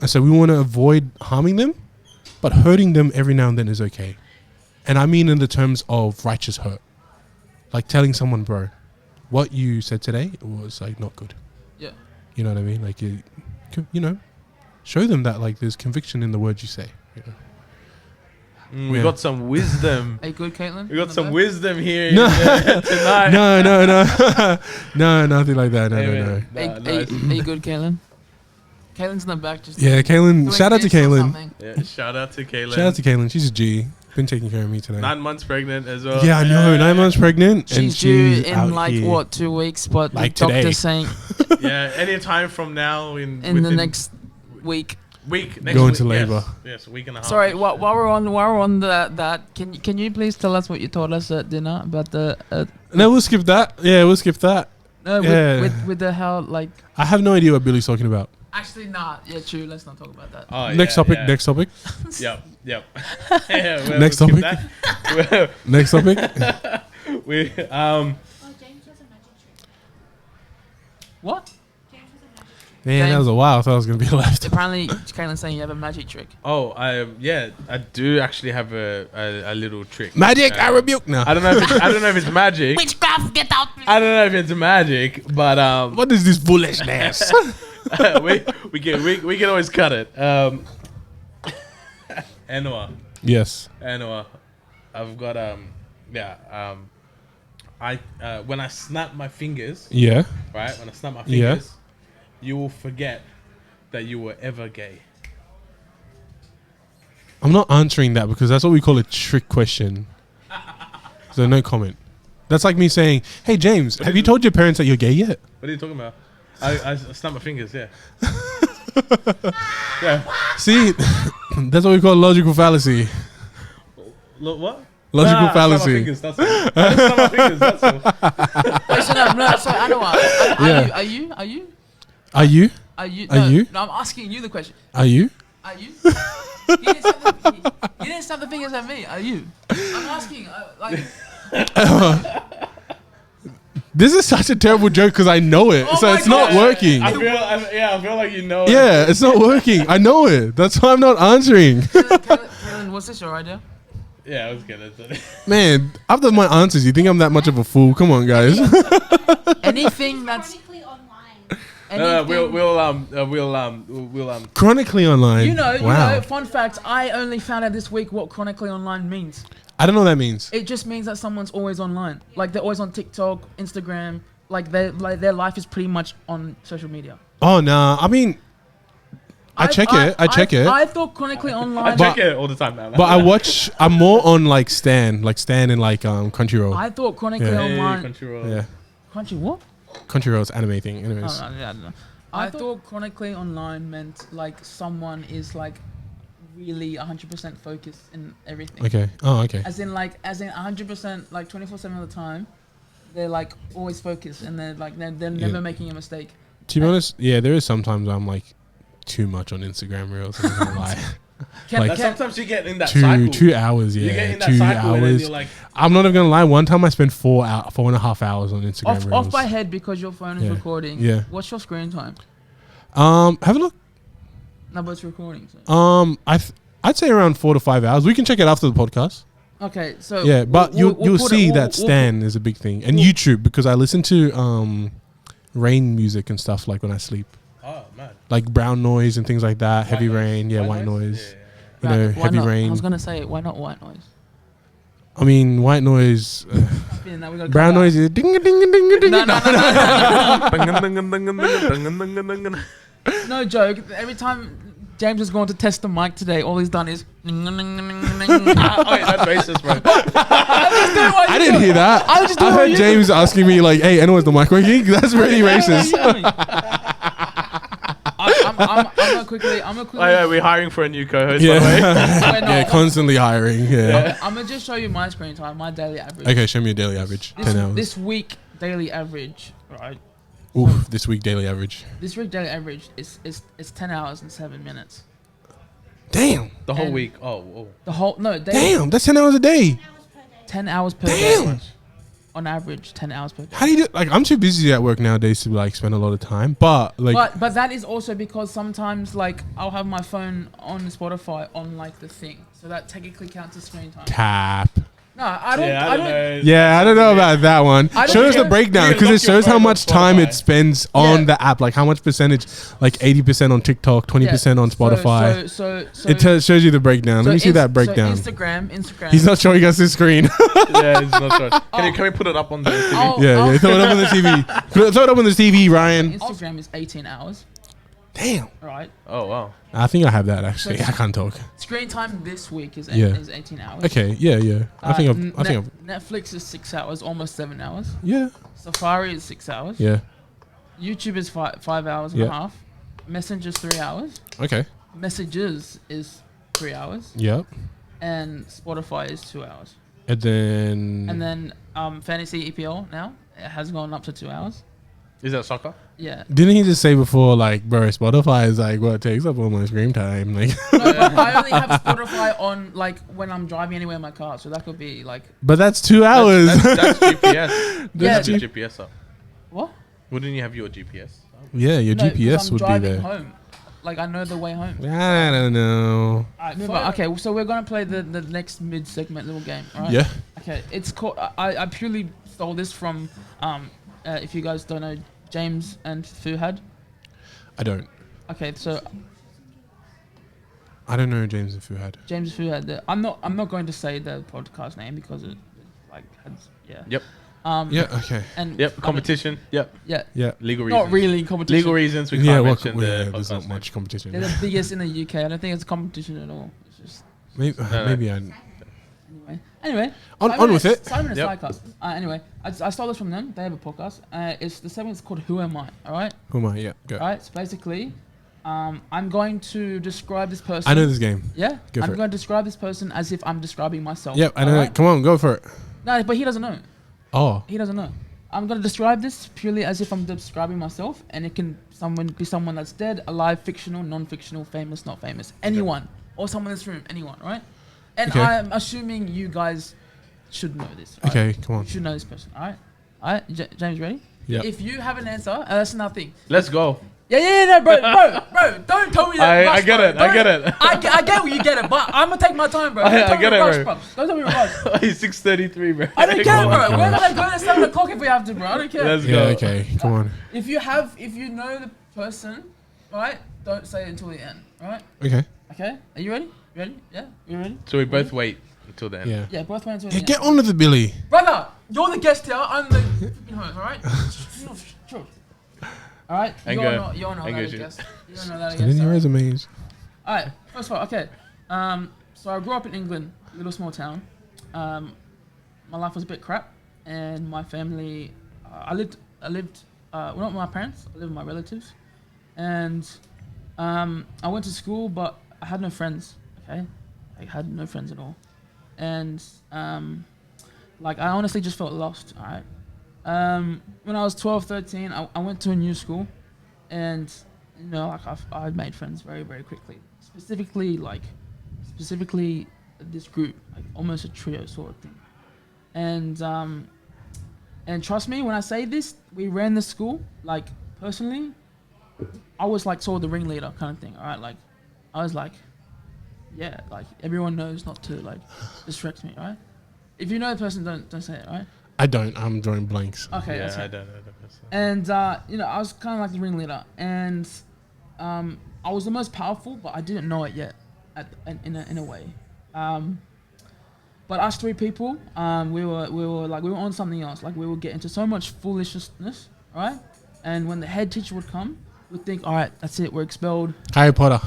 Speaker 4: And so we want to avoid harming them, but hurting them every now and then is okay. And I mean in the terms of righteous hurt. Like telling someone, bro, what you said today was like not good. Yeah. You know what I mean? Like, you know, show them that like there's conviction in the words you say. You know?
Speaker 2: We got some wisdom.
Speaker 3: Are you good, Caitlin?
Speaker 2: We got some wisdom here tonight.
Speaker 4: No. No, nothing like that. No.
Speaker 3: Are you good, Caitlin? Caitlin's in the back.
Speaker 4: Caitlin. Shout out to Caitlin.
Speaker 2: Yeah, shout out to Caitlin.
Speaker 4: Shout out to Caitlin. She's a G. Been taking care of me today.
Speaker 2: 9 months pregnant as well.
Speaker 4: Yeah, I know. 9 months pregnant.
Speaker 3: She's due in like here. What, 2 weeks? But like the doctor's saying.
Speaker 2: Yeah, any time from now
Speaker 3: in the next week.
Speaker 2: Next
Speaker 4: going
Speaker 2: week,
Speaker 4: to labor.
Speaker 2: Yes, a week and a half.
Speaker 3: Sorry, while we're on that, can you please tell us what you told us at dinner about the?
Speaker 4: No, we'll skip that. Yeah, we'll skip that.
Speaker 3: With the how like.
Speaker 4: I have no idea what Billy's talking about.
Speaker 3: Actually, nah. Yeah, true. Let's not talk about that.
Speaker 2: Oh,
Speaker 4: Next topic. Next topic.
Speaker 2: Yep. Yeah,
Speaker 4: Next
Speaker 2: we'll skip
Speaker 4: topic.
Speaker 2: that.
Speaker 4: Next topic.
Speaker 2: we
Speaker 5: James has a magic trick.
Speaker 3: What?
Speaker 5: James has a magic trick.
Speaker 4: Man, that was a while. I thought I was gonna be left.
Speaker 3: Apparently, Caitlin's saying you have a magic trick.
Speaker 2: Oh, I do actually have a little trick.
Speaker 4: Magic, I rebuke now.
Speaker 2: I don't know if it's magic.
Speaker 3: Witchcraft, get out!
Speaker 2: I don't know if it's magic, but
Speaker 4: What is this foolishness?
Speaker 2: we can always cut it. Anua,
Speaker 4: Yes.
Speaker 2: I've got when I snap my fingers,
Speaker 4: Yeah.
Speaker 2: right? When I snap my
Speaker 4: Yeah.
Speaker 2: fingers, you will forget that you were ever gay.
Speaker 4: I'm not answering that because that's what we call a trick question. So no comment. That's like me saying, "Hey James, have you told your parents that you're gay yet?"
Speaker 2: What are you talking about? I snap my fingers, yeah. Yeah.
Speaker 4: See, that's what we call logical fallacy.
Speaker 2: What?
Speaker 4: Logical fallacy.
Speaker 2: I snap my fingers, that's all.
Speaker 3: Wait, so no, so Anwar,
Speaker 4: Yeah.
Speaker 3: are you?
Speaker 4: Are you?
Speaker 3: Are you?
Speaker 4: Are you?
Speaker 3: No, I'm asking you the question.
Speaker 4: Are you?
Speaker 3: Are you? You didn't snap the fingers at me. Are you? I'm asking.
Speaker 4: This is such a terrible joke because I know it,
Speaker 3: Oh
Speaker 4: so
Speaker 3: my
Speaker 4: it's not
Speaker 3: God.
Speaker 4: working.
Speaker 2: I feel like you know.
Speaker 4: Yeah, it's not working. I know it. That's why I'm not answering.
Speaker 3: Caitlin, was this your idea?
Speaker 2: Yeah, I was gonna say.
Speaker 4: Man, after my answers, you think I'm that much of a fool? Come on, guys.
Speaker 3: Anything that's
Speaker 5: Chronically online.
Speaker 3: anything,
Speaker 4: Chronically online.
Speaker 3: you know,
Speaker 4: Wow.
Speaker 3: fun fact, I only found out this week what chronically online means.
Speaker 4: I don't know what that means.
Speaker 3: It just means that someone's always online. Like they're always on TikTok, Instagram, like their life is pretty much on social media.
Speaker 4: Oh no, I mean, I check it.
Speaker 3: I thought chronically online.
Speaker 2: I check it all the time now.
Speaker 4: But I'm more on like Stan and like Crunchyroll.
Speaker 3: I thought chronically
Speaker 4: Yeah.
Speaker 3: online.
Speaker 4: Yeah,
Speaker 3: Crunchy what?
Speaker 4: Crunchyroll's anime thing. Anyways,
Speaker 3: Oh, no, yeah, no. I thought chronically online meant like someone is like really 100% focused in everything.
Speaker 4: okay. Oh, okay.
Speaker 3: As in 100% like 24/7 of the time, they're like always focused and they're never making a mistake.
Speaker 4: To be honest, yeah, there is sometimes I'm like too much on Instagram reels. I'm not gonna lie. Like,
Speaker 2: sometimes you get in that cycle.
Speaker 4: 2 hours,
Speaker 2: You get
Speaker 4: yeah,
Speaker 2: in that
Speaker 4: 2
Speaker 2: cycle and then
Speaker 4: hours.
Speaker 2: you're like,
Speaker 4: I'm not even gonna lie. One time I spent 4.5 hours on Instagram reels.
Speaker 3: Off by head because your phone is
Speaker 4: Yeah.
Speaker 3: recording.
Speaker 4: Yeah.
Speaker 3: What's your screen time?
Speaker 4: Have a look.
Speaker 3: No, but it's recording. So.
Speaker 4: I'd say around 4 to 5 hours. We can check it after the podcast.
Speaker 3: Okay, so
Speaker 4: Yeah, but
Speaker 3: we'll
Speaker 4: you'll
Speaker 3: put
Speaker 4: see
Speaker 3: it-
Speaker 4: that Stan is a big thing, and YouTube because I listen to rain music and stuff like when I sleep,
Speaker 2: oh man.
Speaker 4: like brown noise and things like that. Heavy
Speaker 2: White noise.
Speaker 4: rain, yeah,
Speaker 2: White
Speaker 4: white
Speaker 2: noise?
Speaker 4: noise.
Speaker 2: Yeah,
Speaker 4: You know,
Speaker 3: why
Speaker 4: heavy
Speaker 3: not?
Speaker 4: rain.
Speaker 3: I was gonna say why not white noise?
Speaker 4: I mean, white noise.
Speaker 3: Yeah, now we gotta
Speaker 4: Brown
Speaker 3: cut
Speaker 4: noise is ding ding ding ding ding.
Speaker 3: No, no,
Speaker 2: yeah.
Speaker 3: No joke. Every time James has gone to test the mic today, all he's done is.
Speaker 2: Oh, yeah, that's racist, bro.
Speaker 4: I didn't hear that.
Speaker 3: I was just
Speaker 4: I
Speaker 3: doing
Speaker 4: heard
Speaker 3: what you
Speaker 4: James asking me like, "Hey, anyone's the mic working?" That's really racist.
Speaker 3: I'm gonna quickly.
Speaker 2: Oh, yeah, we're hiring for a new co-host, by the way.
Speaker 4: Yeah,
Speaker 3: no,
Speaker 4: yeah, constantly hiring. Yeah.
Speaker 3: I'm gonna just show you my screen time, my daily average.
Speaker 4: Okay, show me a daily average. 10 hours.
Speaker 3: This week daily average, right?
Speaker 4: Oof, this week daily average.
Speaker 3: This week daily average is 10 hours and 7 minutes.
Speaker 4: Damn.
Speaker 2: The whole
Speaker 3: And-
Speaker 2: week. Oh.
Speaker 3: The whole daily,
Speaker 4: Damn, that's 10 hours a day.
Speaker 3: 10 hours per
Speaker 4: Damn.
Speaker 3: day. On average, 10 hours per day.
Speaker 4: How do you do? Like, I'm too busy at work nowadays to like spend a lot of time. But like,
Speaker 3: But that is also because sometimes like I'll have my phone on Spotify on like the thing, so that technically counts as screen time.
Speaker 4: cap.
Speaker 3: No, I don't.
Speaker 2: Yeah,
Speaker 3: I don't.
Speaker 2: know.
Speaker 4: Yeah, I don't know about that one.
Speaker 3: I don't
Speaker 4: Show us the
Speaker 3: care.
Speaker 4: breakdown
Speaker 2: You
Speaker 4: because it
Speaker 2: lock your
Speaker 4: shows how
Speaker 2: phone on
Speaker 4: much time
Speaker 2: Spotify.
Speaker 4: it spends on
Speaker 3: Yeah.
Speaker 4: the app. Like how much percentage, like 80% on TikTok, 20% on Spotify.
Speaker 3: So
Speaker 4: It shows you the breakdown. Let me see that breakdown.
Speaker 3: So Instagram.
Speaker 4: He's not showing us his screen.
Speaker 2: Yeah, it's not sure. Can we put it up on the TV?
Speaker 3: Oh,
Speaker 4: yeah, throw it up on the TV. Throw it up on the TV, Ryan.
Speaker 3: Instagram is 18 hours.
Speaker 4: Damn.
Speaker 3: Right.
Speaker 2: Oh, wow.
Speaker 4: I think I have that actually. I can't talk.
Speaker 3: Screen time this week is
Speaker 4: Yeah.
Speaker 3: 18 hours.
Speaker 4: Okay, yeah. I think I've.
Speaker 3: Netflix is 6 hours, almost 7 hours.
Speaker 4: Yeah.
Speaker 3: Safari is 6 hours.
Speaker 4: Yeah.
Speaker 3: YouTube is 5 hours and
Speaker 4: Yeah.
Speaker 3: a half. Messenger's 3 hours.
Speaker 4: Okay.
Speaker 3: Messages is 3 hours.
Speaker 4: Yep.
Speaker 3: And Spotify is 2 hours.
Speaker 4: And then.
Speaker 3: And then Fantasy EPL now it has gone up to 2 hours.
Speaker 2: Is that soccer?
Speaker 3: Yeah.
Speaker 4: Didn't he just say before, like, bro, Spotify is like what takes up all my screen time? Like,
Speaker 3: No, but I only have Spotify on like when I'm driving anywhere in my car, so that could be like.
Speaker 4: but that's 2 hours.
Speaker 2: That's GPS.
Speaker 3: Yeah.
Speaker 2: Have your GPS up.
Speaker 3: What?
Speaker 2: Wouldn't you have your GPS?
Speaker 4: Yeah, your
Speaker 3: No, 'cause
Speaker 4: GPS
Speaker 3: I'm
Speaker 4: would be
Speaker 3: driving
Speaker 4: there.
Speaker 3: home. Like I know the way home.
Speaker 4: I don't know.
Speaker 3: Alright, move on. Okay, so we're gonna play the next mid segment little game. Alright?
Speaker 4: Yeah.
Speaker 3: Okay, it's called. I purely stole this from if you guys don't know James and Fuhad.
Speaker 4: I don't.
Speaker 3: Okay, so
Speaker 4: I don't know James and Fuhad.
Speaker 3: James Fuhad. I'm not going to say the podcast name because it like has
Speaker 2: Yep.
Speaker 4: Yeah. Okay.
Speaker 3: And
Speaker 2: Yep. Competition. Yep.
Speaker 3: Yeah.
Speaker 4: Yeah.
Speaker 2: Legal reasons.
Speaker 3: Not really competition.
Speaker 2: Legal reasons we can't
Speaker 4: Yeah.
Speaker 2: mention
Speaker 4: There's
Speaker 2: the
Speaker 4: not
Speaker 2: podcast
Speaker 4: much competition.
Speaker 3: They're the biggest in the UK. I don't think it's a competition at all. It's just
Speaker 4: Maybe.
Speaker 2: No.
Speaker 4: Maybe I.
Speaker 3: anyway.
Speaker 4: On with it.
Speaker 3: Simon and
Speaker 2: Yep.
Speaker 3: Sidecast. Anyway, I stole this from them. They have a podcast. It's the segment's called Who Am I? All right.
Speaker 4: Who am I? Yeah. Go.
Speaker 3: All right. So basically, I'm going to describe this person.
Speaker 4: I know this game.
Speaker 3: Yeah.
Speaker 4: Go for
Speaker 3: I'm
Speaker 4: it.
Speaker 3: going to describe this person as if I'm describing myself.
Speaker 4: Yep. I know.
Speaker 3: alright?
Speaker 4: Come on, go for it.
Speaker 3: No, but he doesn't know.
Speaker 4: Oh.
Speaker 3: He doesn't know. I'm going to describe this purely as if I'm describing myself, and it can be someone that's dead, alive, fictional, non-fictional, famous, not famous, anyone, or someone in this room, anyone, right? And
Speaker 4: Okay.
Speaker 3: I'm assuming you guys should know this. Right?
Speaker 4: Okay. Come on.
Speaker 3: You should know this person, all right? All right, James, ready?
Speaker 4: Yep.
Speaker 3: If you have an answer, that's nothing.
Speaker 2: Let's go.
Speaker 3: No, bro, don't tell me that.
Speaker 2: I get it. I get it.
Speaker 3: I get what you get it, but I'm gonna take my time, bro. Don't
Speaker 2: I
Speaker 3: tell me
Speaker 2: get
Speaker 3: to
Speaker 2: it,
Speaker 3: rush,
Speaker 2: bro.
Speaker 3: Don't tell me to rush.
Speaker 2: He's 6:33, bro.
Speaker 3: I don't care,
Speaker 4: Oh
Speaker 3: bro.
Speaker 4: my
Speaker 3: We're
Speaker 4: gosh.
Speaker 3: gonna go at 7 o'clock if we have to, bro. I don't care.
Speaker 2: Let's
Speaker 4: Yeah.
Speaker 2: go.
Speaker 4: Okay. Come on.
Speaker 3: If you know the person, right? Don't say it until the end, right?
Speaker 4: Okay.
Speaker 3: Okay. Are you ready? Ready? Yeah. You ready?
Speaker 2: So we both wait until then.
Speaker 4: Yeah.
Speaker 3: Yeah. Both went until
Speaker 4: Yeah.
Speaker 3: the
Speaker 4: Get
Speaker 3: end.
Speaker 4: on with the Billy.
Speaker 3: Brother, you're the guest here. I'm the freaking host. All right. All right.
Speaker 2: And
Speaker 3: You're
Speaker 2: go.
Speaker 3: not. You're not
Speaker 2: And
Speaker 3: that
Speaker 2: go,
Speaker 3: guest. You're not that
Speaker 4: Send in
Speaker 3: guest.
Speaker 4: your
Speaker 3: all right?
Speaker 4: resumes.
Speaker 3: All right. First of all, okay. So I grew up in England, little small town. My life was a bit crap, and my family. I lived. Well, not with my parents. I lived with my relatives, and I went to school, but I had no friends. Okay, I had no friends at all, and like I honestly just felt lost. All right. When I was 12, 13, I went to a new school, and you know, like I made friends very, very quickly. Specifically this group, like almost a trio sort of thing. And trust me when I say this, we ran the school. Like personally, I was like sort of the ringleader kind of thing. All right, like I was like, yeah, like everyone knows not to like distract me. All right, if you know the person, don't say it. All right.
Speaker 4: I don't. I'm drawing blanks.
Speaker 3: Okay.
Speaker 2: Yeah,
Speaker 3: That's
Speaker 2: I
Speaker 3: it.
Speaker 2: don't know the person.
Speaker 3: And you know, I was kind of like the ringleader, and I was the most powerful, but I didn't know it yet, in a way. But us three people, we were on something else. Like we would get into so much foolishness, right? And when the head teacher would come, we'd think, all right, that's it, we're expelled.
Speaker 4: Harry Potter.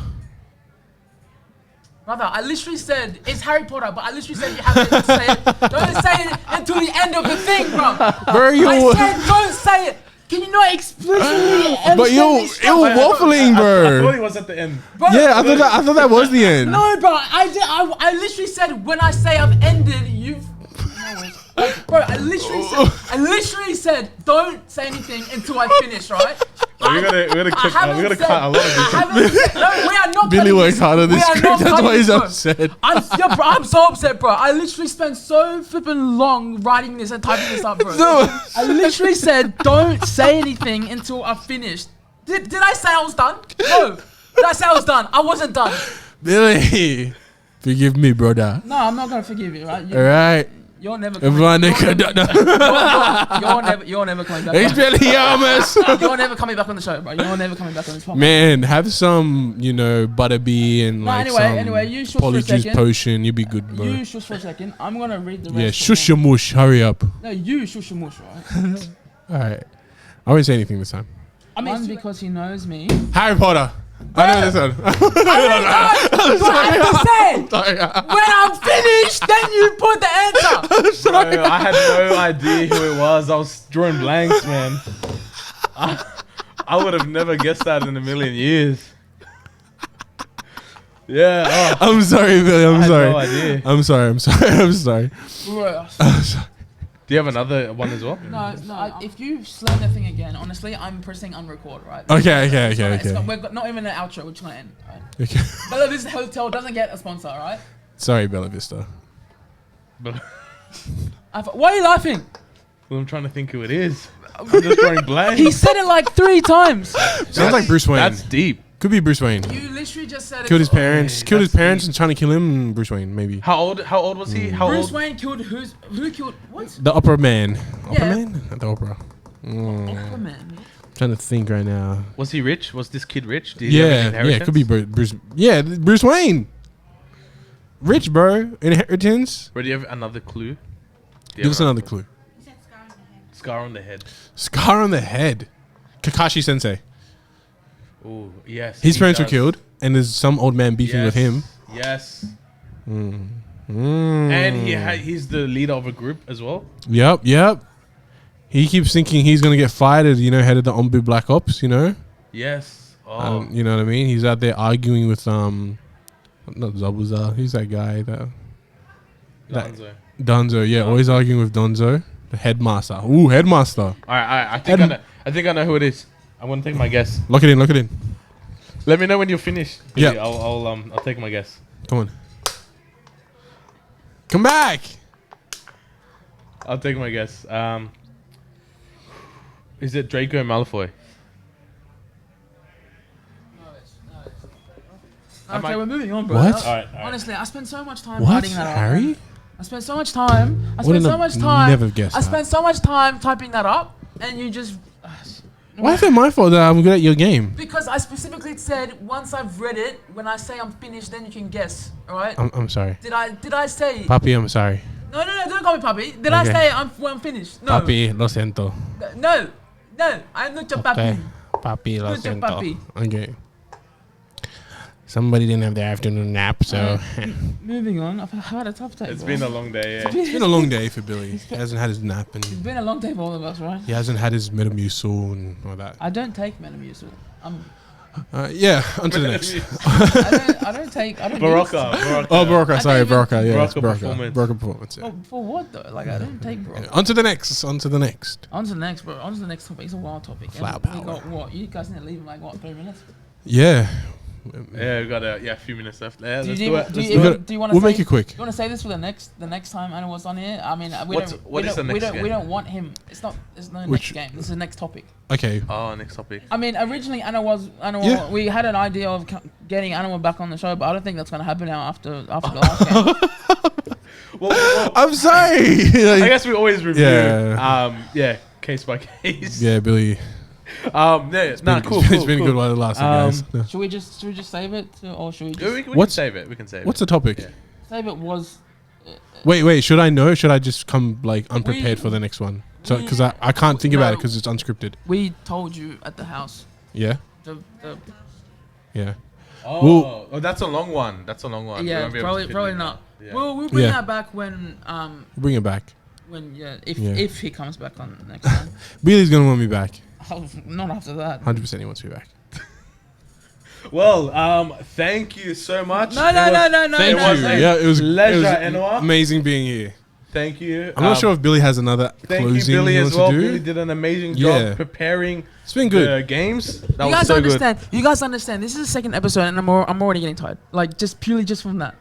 Speaker 3: Brother, I literally said it's Harry Potter, but I literally said you have to say it. Don't say it until the end of the thing, bro.
Speaker 4: Bro,
Speaker 3: I said don't say it. Can you not explicitly?
Speaker 4: But you're waffling,
Speaker 2: I thought
Speaker 4: bro.
Speaker 2: he was at the end.
Speaker 3: Bro,
Speaker 4: Yeah, I thought that was the end.
Speaker 3: No, bro, I literally said when I say I've ended, you've. Like, bro, I literally said don't say anything until I finish, right?
Speaker 2: We're gonna cut a lot of this.
Speaker 3: No, we are not.
Speaker 4: Billy
Speaker 3: cutting
Speaker 4: worked
Speaker 3: this.
Speaker 4: hard on this
Speaker 3: We are
Speaker 4: script.
Speaker 3: not
Speaker 4: That's
Speaker 3: cutting
Speaker 4: why he's
Speaker 3: this, bro.
Speaker 4: upset.
Speaker 3: I'm so upset, bro. I literally spent so flipping long writing this and typing this up, bro.
Speaker 4: No.
Speaker 3: I literally said don't say anything until I finished. Did I say I was done? No. Did I say I was done? I wasn't done.
Speaker 4: Billy, forgive me, brother.
Speaker 3: No, I'm not gonna forgive you, right?
Speaker 4: All right.
Speaker 3: You're never
Speaker 4: You're
Speaker 3: coming.
Speaker 4: never.
Speaker 3: You're never coming back.
Speaker 4: It's Billy Yamas.
Speaker 3: You're never coming back on the show, bro. You're never coming back on this podcast.
Speaker 4: Man, have some, butterbeer and
Speaker 3: No,
Speaker 4: like
Speaker 3: anyway,
Speaker 4: some
Speaker 3: you shush for a
Speaker 4: polyjuice
Speaker 3: second.
Speaker 4: potion. You'll be good, bro.
Speaker 3: You shush for a second. I'm gonna read the rest.
Speaker 4: Yeah,
Speaker 3: of
Speaker 4: shush
Speaker 3: them.
Speaker 4: your mush. Hurry up.
Speaker 3: No, you shush your mush, right?
Speaker 4: All right. I won't say anything this time.
Speaker 3: I mean, because he knows me.
Speaker 4: Harry Potter. I know this one.
Speaker 3: I have to say,
Speaker 4: Sorry.
Speaker 3: when I'm finished, then you put the answer.
Speaker 2: Bro, I had no idea who it was. I was drawing blanks, man. I would have never guessed that in a million years. Yeah.
Speaker 4: I'm sorry, Billy.
Speaker 2: I
Speaker 4: I'm
Speaker 2: had
Speaker 4: sorry.
Speaker 2: no idea.
Speaker 4: I'm sorry.
Speaker 3: Bro,
Speaker 4: I'm sorry.
Speaker 2: Do you have another one as well?
Speaker 3: No. If you slam the thing again, honestly, I'm pressing unrecord, right?
Speaker 4: Okay.
Speaker 3: We've got not even an outro. We're just gonna end. Right?
Speaker 4: Okay.
Speaker 3: Bella Vista Hotel doesn't get a sponsor, right?
Speaker 4: Sorry, Bella Vista.
Speaker 2: But
Speaker 3: Why are you laughing?
Speaker 2: well, I'm trying to think who it is. I'm just drawing blank.
Speaker 3: He said it like 3 times.
Speaker 4: Sounds like Bruce Wayne.
Speaker 2: That's deep.
Speaker 4: Could be Bruce Wayne.
Speaker 3: You literally just said it.
Speaker 4: Killed his parents. Killed his
Speaker 2: that's
Speaker 4: parents
Speaker 2: deep.
Speaker 4: and trying to kill him. Bruce Wayne, maybe.
Speaker 2: How old was he? How
Speaker 3: Bruce
Speaker 2: old?
Speaker 3: Wayne killed who killed what?
Speaker 4: The Opera Man. Opera
Speaker 3: Yeah.
Speaker 4: Man? Not the Opera.
Speaker 3: Aquaman.
Speaker 4: Trying to think right now.
Speaker 2: Was he rich? Was this kid rich? Did he have an
Speaker 4: Yeah,
Speaker 2: inheritance?
Speaker 4: it could be Bruce. Yeah, Bruce Wayne. Rich, bro. Inheritance.
Speaker 2: Or do you have another clue? Do you
Speaker 4: Give us
Speaker 2: have
Speaker 4: another clue.
Speaker 5: He said scar on the head.
Speaker 2: scar on the head.
Speaker 4: Scar on the head. Kakashi Sensei.
Speaker 2: Oh, yes.
Speaker 4: His
Speaker 2: he
Speaker 4: parents were
Speaker 2: does.
Speaker 4: killed, and there's some old man beefing with him.
Speaker 2: Yes.
Speaker 4: Mm.
Speaker 2: And he's the leader of a group as well.
Speaker 4: Yep. He keeps thinking he's gonna get fired as head of the Ombu Black Ops.
Speaker 2: Yes. Oh.
Speaker 4: You know what I mean? He's out there arguing with not Zabuza. Who's that guy? That
Speaker 2: Danzo.
Speaker 4: Donzo. Yeah, always arguing with Donzo, the headmaster. Ooh, headmaster.
Speaker 2: All right. I think I know who it is. I'm gonna take my guess.
Speaker 4: Lock it in.
Speaker 2: Let me know when you're finished.
Speaker 4: Yeah.
Speaker 2: I'll take my guess.
Speaker 4: Come on. Come back.
Speaker 2: I'll take my guess. Is it Draco Malfoy?
Speaker 3: Okay, we're moving on, bro.
Speaker 4: What?
Speaker 2: All right.
Speaker 3: Honestly, I spent so much time
Speaker 4: What,
Speaker 3: writing that up.
Speaker 4: Harry?
Speaker 3: I spent so much time.
Speaker 4: Wouldn't have never guessed
Speaker 3: I
Speaker 4: that.
Speaker 3: spent so much time typing that up, and you just.
Speaker 4: Why is it my fault that I'm good at your game?
Speaker 3: Because I specifically said once I've read it, when I say I'm finished, then you can guess. All right?
Speaker 4: I'm sorry.
Speaker 3: Did I say?
Speaker 4: Papi, I'm sorry.
Speaker 3: No, don't call me puppy. Did I
Speaker 4: Okay.
Speaker 3: say I'm finished? No.
Speaker 4: Papi, lo siento.
Speaker 3: No, I'm not your
Speaker 4: Okay.
Speaker 3: puppy.
Speaker 4: Papi, lo
Speaker 3: Good job,
Speaker 4: siento.
Speaker 3: papi.
Speaker 4: Okay. Somebody didn't have their afternoon nap, so
Speaker 3: Moving on. I've had a tough day.
Speaker 2: It's
Speaker 3: bro.
Speaker 2: been a long day. Yeah.
Speaker 4: it's been a long day for Billy. He hasn't had his nap
Speaker 3: It's
Speaker 4: and
Speaker 3: been a long day for all of us, right?
Speaker 4: he hasn't had his Metamucil and all that.
Speaker 3: I don't take Metamucil.
Speaker 4: Yeah, on to the next.
Speaker 3: I don't take. I don't.
Speaker 2: Barocca.
Speaker 4: Oh, Barocca. Sorry,
Speaker 3: even-
Speaker 4: Barocca. Yeah, it's
Speaker 2: Barocca
Speaker 4: Barocca.
Speaker 2: performance.
Speaker 4: Barocca performance. Yeah.
Speaker 3: For what though? Like I don't take Barocca.
Speaker 4: On to the next. On to the next.
Speaker 3: On to the next, bro. On to the next topic. It's a wild topic.
Speaker 4: Flower
Speaker 3: And
Speaker 4: power.
Speaker 3: We got what? You guys need to leave in like what? 3 minutes.
Speaker 4: Yeah.
Speaker 2: Yeah, we got a few minutes left. Yeah,
Speaker 3: Do
Speaker 2: let's
Speaker 3: you,
Speaker 2: do it.
Speaker 3: do
Speaker 2: Let's
Speaker 3: you,
Speaker 2: do it.
Speaker 3: do you want to?
Speaker 4: We'll make it quick.
Speaker 3: You want to say this for the next time Anna was on here? I mean, we
Speaker 2: What
Speaker 3: don't.
Speaker 2: is the next
Speaker 3: we
Speaker 2: game?
Speaker 3: don't want him. It's no
Speaker 4: Which-
Speaker 3: next game. This is the next topic.
Speaker 4: Okay.
Speaker 2: Oh, next topic.
Speaker 3: I mean, originally
Speaker 4: Yeah.
Speaker 3: we had an idea of getting Anna back on the show, but I don't think that's gonna happen now after the last game.
Speaker 2: Well,
Speaker 4: I'm sorry.
Speaker 2: I
Speaker 4: Like,
Speaker 2: guess we always review.
Speaker 4: Yeah.
Speaker 2: Case by case.
Speaker 4: yeah, Billy.
Speaker 2: Nah, cool.
Speaker 4: It's been a good one the last time, guys. Yeah.
Speaker 3: Should we just save it, or should we
Speaker 2: Yeah,
Speaker 3: just
Speaker 2: we can
Speaker 4: What's-
Speaker 2: save it. We can save
Speaker 4: What's
Speaker 2: it.
Speaker 4: the topic?
Speaker 2: Yeah.
Speaker 3: save it? Was
Speaker 4: Wait. Should I know? Should I just come like unprepared
Speaker 3: We-
Speaker 4: for the next one? So, because I can't think about it
Speaker 3: No.
Speaker 4: because it's unscripted.
Speaker 3: we told you at the house?
Speaker 4: Yeah.
Speaker 3: The
Speaker 4: Yeah.
Speaker 2: Oh, that's a long one. That's a long one. We
Speaker 3: yeah,
Speaker 2: won't be able to fit
Speaker 3: probably
Speaker 2: it in
Speaker 3: not.
Speaker 2: now. Yeah.
Speaker 3: We'll bring
Speaker 4: Yeah.
Speaker 3: that back when
Speaker 4: Bring it back.
Speaker 3: if he comes back on next time.
Speaker 4: Billy's gonna want me back.
Speaker 3: Oh, not after that.
Speaker 4: 100% he wants me back.
Speaker 2: Well, thank you so much.
Speaker 3: No.
Speaker 2: Thank
Speaker 3: no,
Speaker 2: you.
Speaker 3: no.
Speaker 4: Yeah, it was
Speaker 2: Pleasure,
Speaker 4: it was
Speaker 2: Anwar.
Speaker 4: amazing being here.
Speaker 2: Thank you.
Speaker 4: I'm not sure if Billy has another
Speaker 2: Thank you,
Speaker 4: closing
Speaker 2: Billy,
Speaker 4: he
Speaker 2: as
Speaker 4: wants
Speaker 2: well.
Speaker 4: to do.
Speaker 2: Billy did an amazing
Speaker 4: Yeah.
Speaker 2: job preparing
Speaker 4: It's been good.
Speaker 2: the games. That
Speaker 3: You
Speaker 2: was
Speaker 3: guys
Speaker 2: so
Speaker 3: understand? You guys understand? This is the second episode, and I'm already getting tired. Like just purely from that.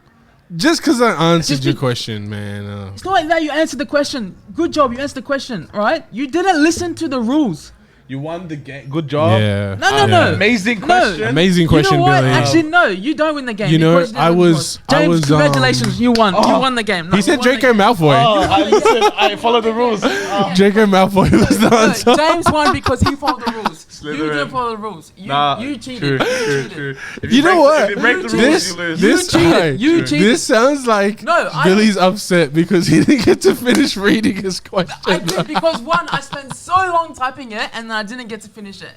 Speaker 4: Just because I answered
Speaker 3: Just
Speaker 4: your
Speaker 3: be-
Speaker 4: question, man.
Speaker 3: It's not like that. You answered the question. Good job. You answered the question. All right. You didn't listen to the rules.
Speaker 2: You won the game. Good job.
Speaker 4: Yeah.
Speaker 3: No.
Speaker 2: Amazing
Speaker 3: No.
Speaker 2: question.
Speaker 4: Amazing
Speaker 3: You
Speaker 4: question,
Speaker 3: know what?
Speaker 4: Billy.
Speaker 3: Actually, no. You don't win the game.
Speaker 4: You know,
Speaker 3: because you
Speaker 4: I
Speaker 3: didn't
Speaker 4: was-
Speaker 3: win.
Speaker 4: I
Speaker 3: James,
Speaker 4: was,
Speaker 3: congratulations. You won. You
Speaker 2: Oh.
Speaker 3: won the game. No,
Speaker 4: He said
Speaker 3: you won the
Speaker 4: Draco
Speaker 3: game.
Speaker 4: Malfoy.
Speaker 2: Oh, I followed the rules. Oh.
Speaker 4: Draco Malfoy was the
Speaker 3: No,
Speaker 4: answer.
Speaker 3: James won because he followed the rules. You
Speaker 2: Slytherin.
Speaker 3: didn't follow the rules. You cheated.
Speaker 2: True,
Speaker 3: You
Speaker 2: true,
Speaker 3: cheated.
Speaker 2: true. If
Speaker 4: You know
Speaker 2: break-
Speaker 4: what?
Speaker 2: If you break the rules,
Speaker 4: This,
Speaker 2: you lose.
Speaker 4: this,
Speaker 3: cheated.
Speaker 4: alright.
Speaker 3: You cheated.
Speaker 4: This sounds like
Speaker 3: No,
Speaker 4: Billy's upset because he didn't get to finish reading his question.
Speaker 3: I did because one, I spent so long typing it and I didn't get to finish it.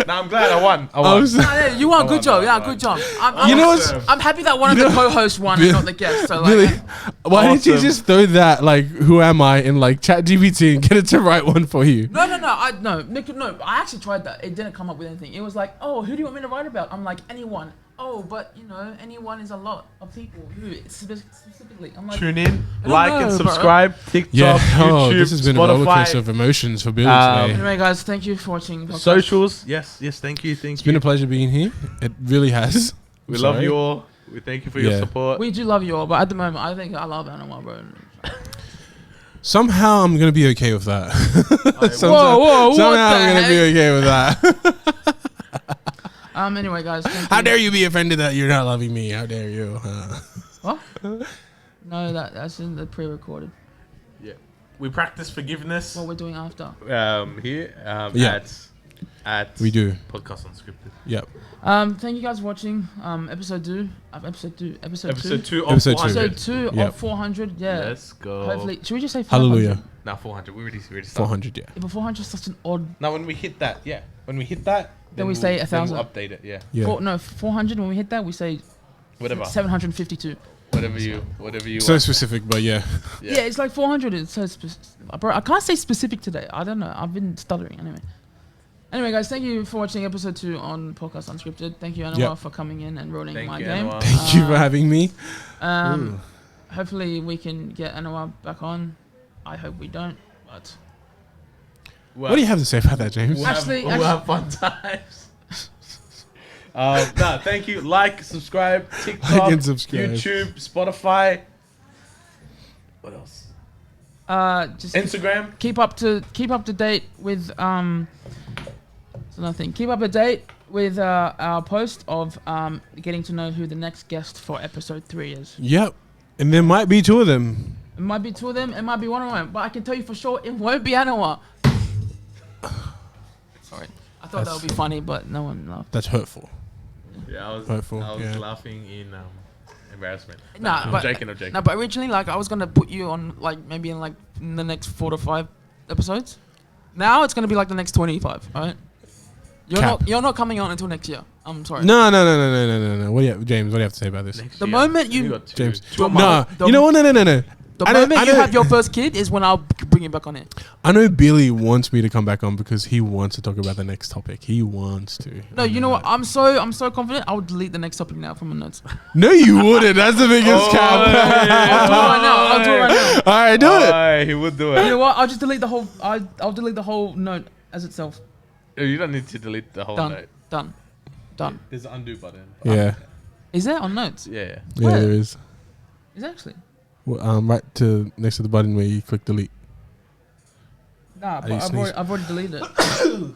Speaker 2: Nah, I'm glad I won. I
Speaker 4: I'm
Speaker 2: won.
Speaker 4: so-
Speaker 3: No, yeah, you won. Good job.
Speaker 2: no,
Speaker 3: Yeah,
Speaker 2: no.
Speaker 3: good job.
Speaker 4: You know what's
Speaker 3: I'm happy that one of
Speaker 4: You
Speaker 3: the
Speaker 4: know-
Speaker 3: co-hosts won and not the guest. So like,
Speaker 4: Billy? Why didn't you
Speaker 2: Awesome.
Speaker 4: just throw that like "Who am I" in like ChatGPT and get it to write one for you?
Speaker 3: no. I actually tried that. It didn't come up with anything. It was like, oh, who do you want me to write about? I'm like, anyone. Oh, but you know, anyone is a lot of people. Who specifically? I'm like,
Speaker 2: Tune in,
Speaker 3: I don't
Speaker 2: like
Speaker 3: know,
Speaker 2: and
Speaker 3: bro.
Speaker 2: subscribe. TikTok,
Speaker 4: Yeah.
Speaker 2: YouTube,
Speaker 4: This has been a roller coaster
Speaker 2: Spotify,
Speaker 4: of emotions for Billy today.
Speaker 3: Anyway, guys, thank you for watching. Podcast.
Speaker 2: socials. Yes, thank you.
Speaker 4: It's been a pleasure being here. It really has.
Speaker 2: We
Speaker 4: I'm
Speaker 2: love
Speaker 4: sorry.
Speaker 2: you all. We thank you for your
Speaker 4: Yeah.
Speaker 2: support.
Speaker 3: We do love you all, but at the moment, I think I love Animal, bro.
Speaker 4: Somehow I'm gonna be okay with that.
Speaker 3: Whoa, what
Speaker 4: Somehow
Speaker 3: the
Speaker 4: I'm gonna be okay with that.
Speaker 3: Anyway, guys, thank
Speaker 4: How
Speaker 3: you.
Speaker 4: dare you be offended that you're not loving me? How dare you?
Speaker 3: What? No, that's in the pre-recorded.
Speaker 2: Yeah, we practice forgiveness.
Speaker 3: What we're doing after.
Speaker 2: Here
Speaker 4: Yeah.
Speaker 2: at
Speaker 4: We do.
Speaker 2: Podcast Unscripted.
Speaker 4: Yep.
Speaker 3: Thank you guys for watching. Episode 2
Speaker 2: Episode 2 of
Speaker 4: Episode 2.
Speaker 2: 400.
Speaker 3: Episode 2
Speaker 4: Yep.
Speaker 3: of 400. Yeah.
Speaker 2: Let's go.
Speaker 3: Hopefully, should we just say 500?
Speaker 4: Hallelujah.
Speaker 2: Now 400. We already started.
Speaker 4: 400. Yeah.
Speaker 3: Yeah, but 400 is such an odd.
Speaker 2: Now when we hit that, then
Speaker 3: we say
Speaker 2: we'll
Speaker 3: 1,000.
Speaker 2: update it. Yeah.
Speaker 4: Yeah.
Speaker 3: 400. When we hit that, we say
Speaker 2: Whatever.
Speaker 3: 752.
Speaker 2: Whatever you
Speaker 4: So
Speaker 2: want.
Speaker 4: specific, but yeah.
Speaker 3: Yeah, it's like 400. It's so bro, I can't say specific today. I don't know. I've been stuttering anyway. Anyway, guys, thank you for watching episode 2 on Podcast Unscripted. Thank you, Anwar,
Speaker 4: Yep.
Speaker 3: for coming in and rolling
Speaker 2: Thank
Speaker 3: my
Speaker 2: you,
Speaker 3: game.
Speaker 2: Anwar.
Speaker 4: Thank you for having me. Ooh.
Speaker 3: Hopefully, we can get Anwar back on. I hope we don't, but
Speaker 4: What do you have to say about that, James?
Speaker 3: Actually-
Speaker 2: we'll have fun times. No, thank you. Like, subscribe, TikTok,
Speaker 4: Like and subscribe.
Speaker 2: YouTube, Spotify. What else?
Speaker 3: just
Speaker 2: Instagram.
Speaker 3: keep up to date with so nothing. Keep up to date with our post of getting to know who the next guest for episode 3 is.
Speaker 4: Yep. And there might be 2 of them.
Speaker 3: It might be 2 of them, it might be 1 of them, but I can tell you for sure it won't be Anwar. Sorry, I thought that would be funny, but no one laughed.
Speaker 4: That's hurtful.
Speaker 2: Yeah, I was
Speaker 4: Hurtful, yeah.
Speaker 2: laughing in embarrassment.
Speaker 3: Nah,
Speaker 2: I'm
Speaker 3: but
Speaker 2: joking.
Speaker 3: no, but originally, like, I was gonna put you on, like, maybe in the next 4 to 5 episodes. Now it's gonna be like the next 25. All right. You're not coming on until next year. I'm sorry.
Speaker 4: No. What do you have, James? What do you have to say about this?
Speaker 2: Next
Speaker 3: The
Speaker 2: year.
Speaker 3: moment you-
Speaker 2: got two.
Speaker 4: James.
Speaker 2: Two
Speaker 4: No.
Speaker 3: The-
Speaker 4: You know what? No.
Speaker 3: The
Speaker 4: I know-
Speaker 3: moment
Speaker 4: I
Speaker 3: you
Speaker 4: know-
Speaker 3: have your first kid is when I'll bring you back on here.
Speaker 4: I know Billy wants me to come back on because he wants to talk about the next topic. He wants to.
Speaker 3: No, you know what? I'm so confident. I would delete the next topic now from my notes.
Speaker 4: No, you wouldn't. That's the biggest cap.
Speaker 3: I'll do it right now.
Speaker 4: All right, do it.
Speaker 2: Aye, he would do
Speaker 3: You
Speaker 2: it.
Speaker 3: know what? I'll just delete the whole. I'll delete the whole note as itself.
Speaker 2: You don't need to delete the whole
Speaker 3: Done.
Speaker 2: note.
Speaker 3: Done.
Speaker 2: There's an undo button.
Speaker 4: Yeah,
Speaker 3: Is there on notes?
Speaker 2: Yeah.
Speaker 4: yeah,
Speaker 3: Where?
Speaker 4: there is.
Speaker 3: Is there actually?
Speaker 4: Well, right to next to the button where you click delete.
Speaker 3: Nah,
Speaker 4: you
Speaker 3: but
Speaker 4: sneeze?
Speaker 3: I've already deleted it.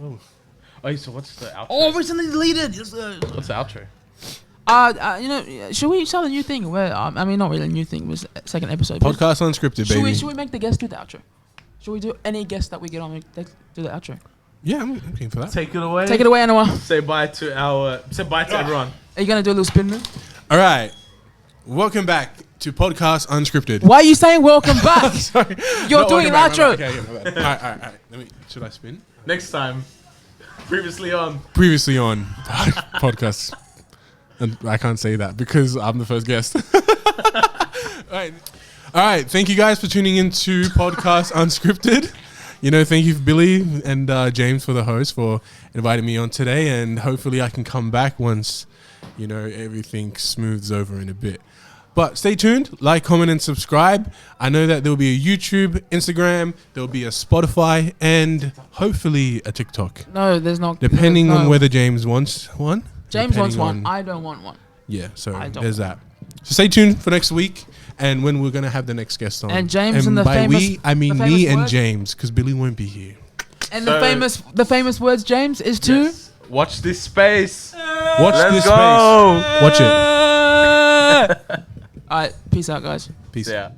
Speaker 2: Oh, so what's the outro?
Speaker 3: Oh, recently deleted. Yes, sir.
Speaker 2: What's the outro?
Speaker 3: You know, should we start a new thing? Where I mean, not really a new thing. It was second episode. but
Speaker 4: Podcast Unscripted, baby.
Speaker 3: Should we make the guest do the outro? Should we do any guest that we get on do the outro?
Speaker 4: Yeah, I'm keen for that.
Speaker 2: Take it away.
Speaker 3: Take it away, Anwar.
Speaker 2: Say bye to everyone.
Speaker 3: Are you gonna do a little spin move?
Speaker 4: All right, welcome back to Podcast Unscripted.
Speaker 3: Why are you saying welcome back?
Speaker 4: Sorry,
Speaker 3: You're
Speaker 4: No,
Speaker 3: doing an
Speaker 4: welcome
Speaker 3: outro.
Speaker 4: back, okay, my bad. All right. Should I spin?
Speaker 2: Next time. Previously on.
Speaker 4: Previously on podcast, and I can't say that because I'm the first guest. All right. Thank you guys for tuning into Podcast Unscripted. You know, thank you, Billy and James, for the host for inviting me on today, and hopefully I can come back once everything smooths over in a bit. But stay tuned, like, comment, and subscribe. I know that there'll be a YouTube, Instagram, there'll be a Spotify, and hopefully a TikTok.
Speaker 3: No, there's not.
Speaker 4: Depending
Speaker 3: no.
Speaker 4: on whether James wants one.
Speaker 3: James wants
Speaker 4: depending
Speaker 3: one. I don't want one.
Speaker 4: Yeah, so
Speaker 3: I don't
Speaker 4: there's that. So stay tuned for next week and when we're going to have the next guest on.
Speaker 3: And James and the
Speaker 4: by
Speaker 3: famous-
Speaker 4: we, I mean
Speaker 3: the
Speaker 4: me
Speaker 3: famous
Speaker 4: and
Speaker 3: word?
Speaker 4: James, because Billy won't be here.
Speaker 3: And
Speaker 2: So-
Speaker 3: the famous words, James, is to
Speaker 2: Yes. Watch this space.
Speaker 4: Watch
Speaker 2: Let's
Speaker 4: this
Speaker 2: go.
Speaker 4: space. Watch it.
Speaker 3: All right, peace out, guys.
Speaker 4: Peace.
Speaker 2: Yeah.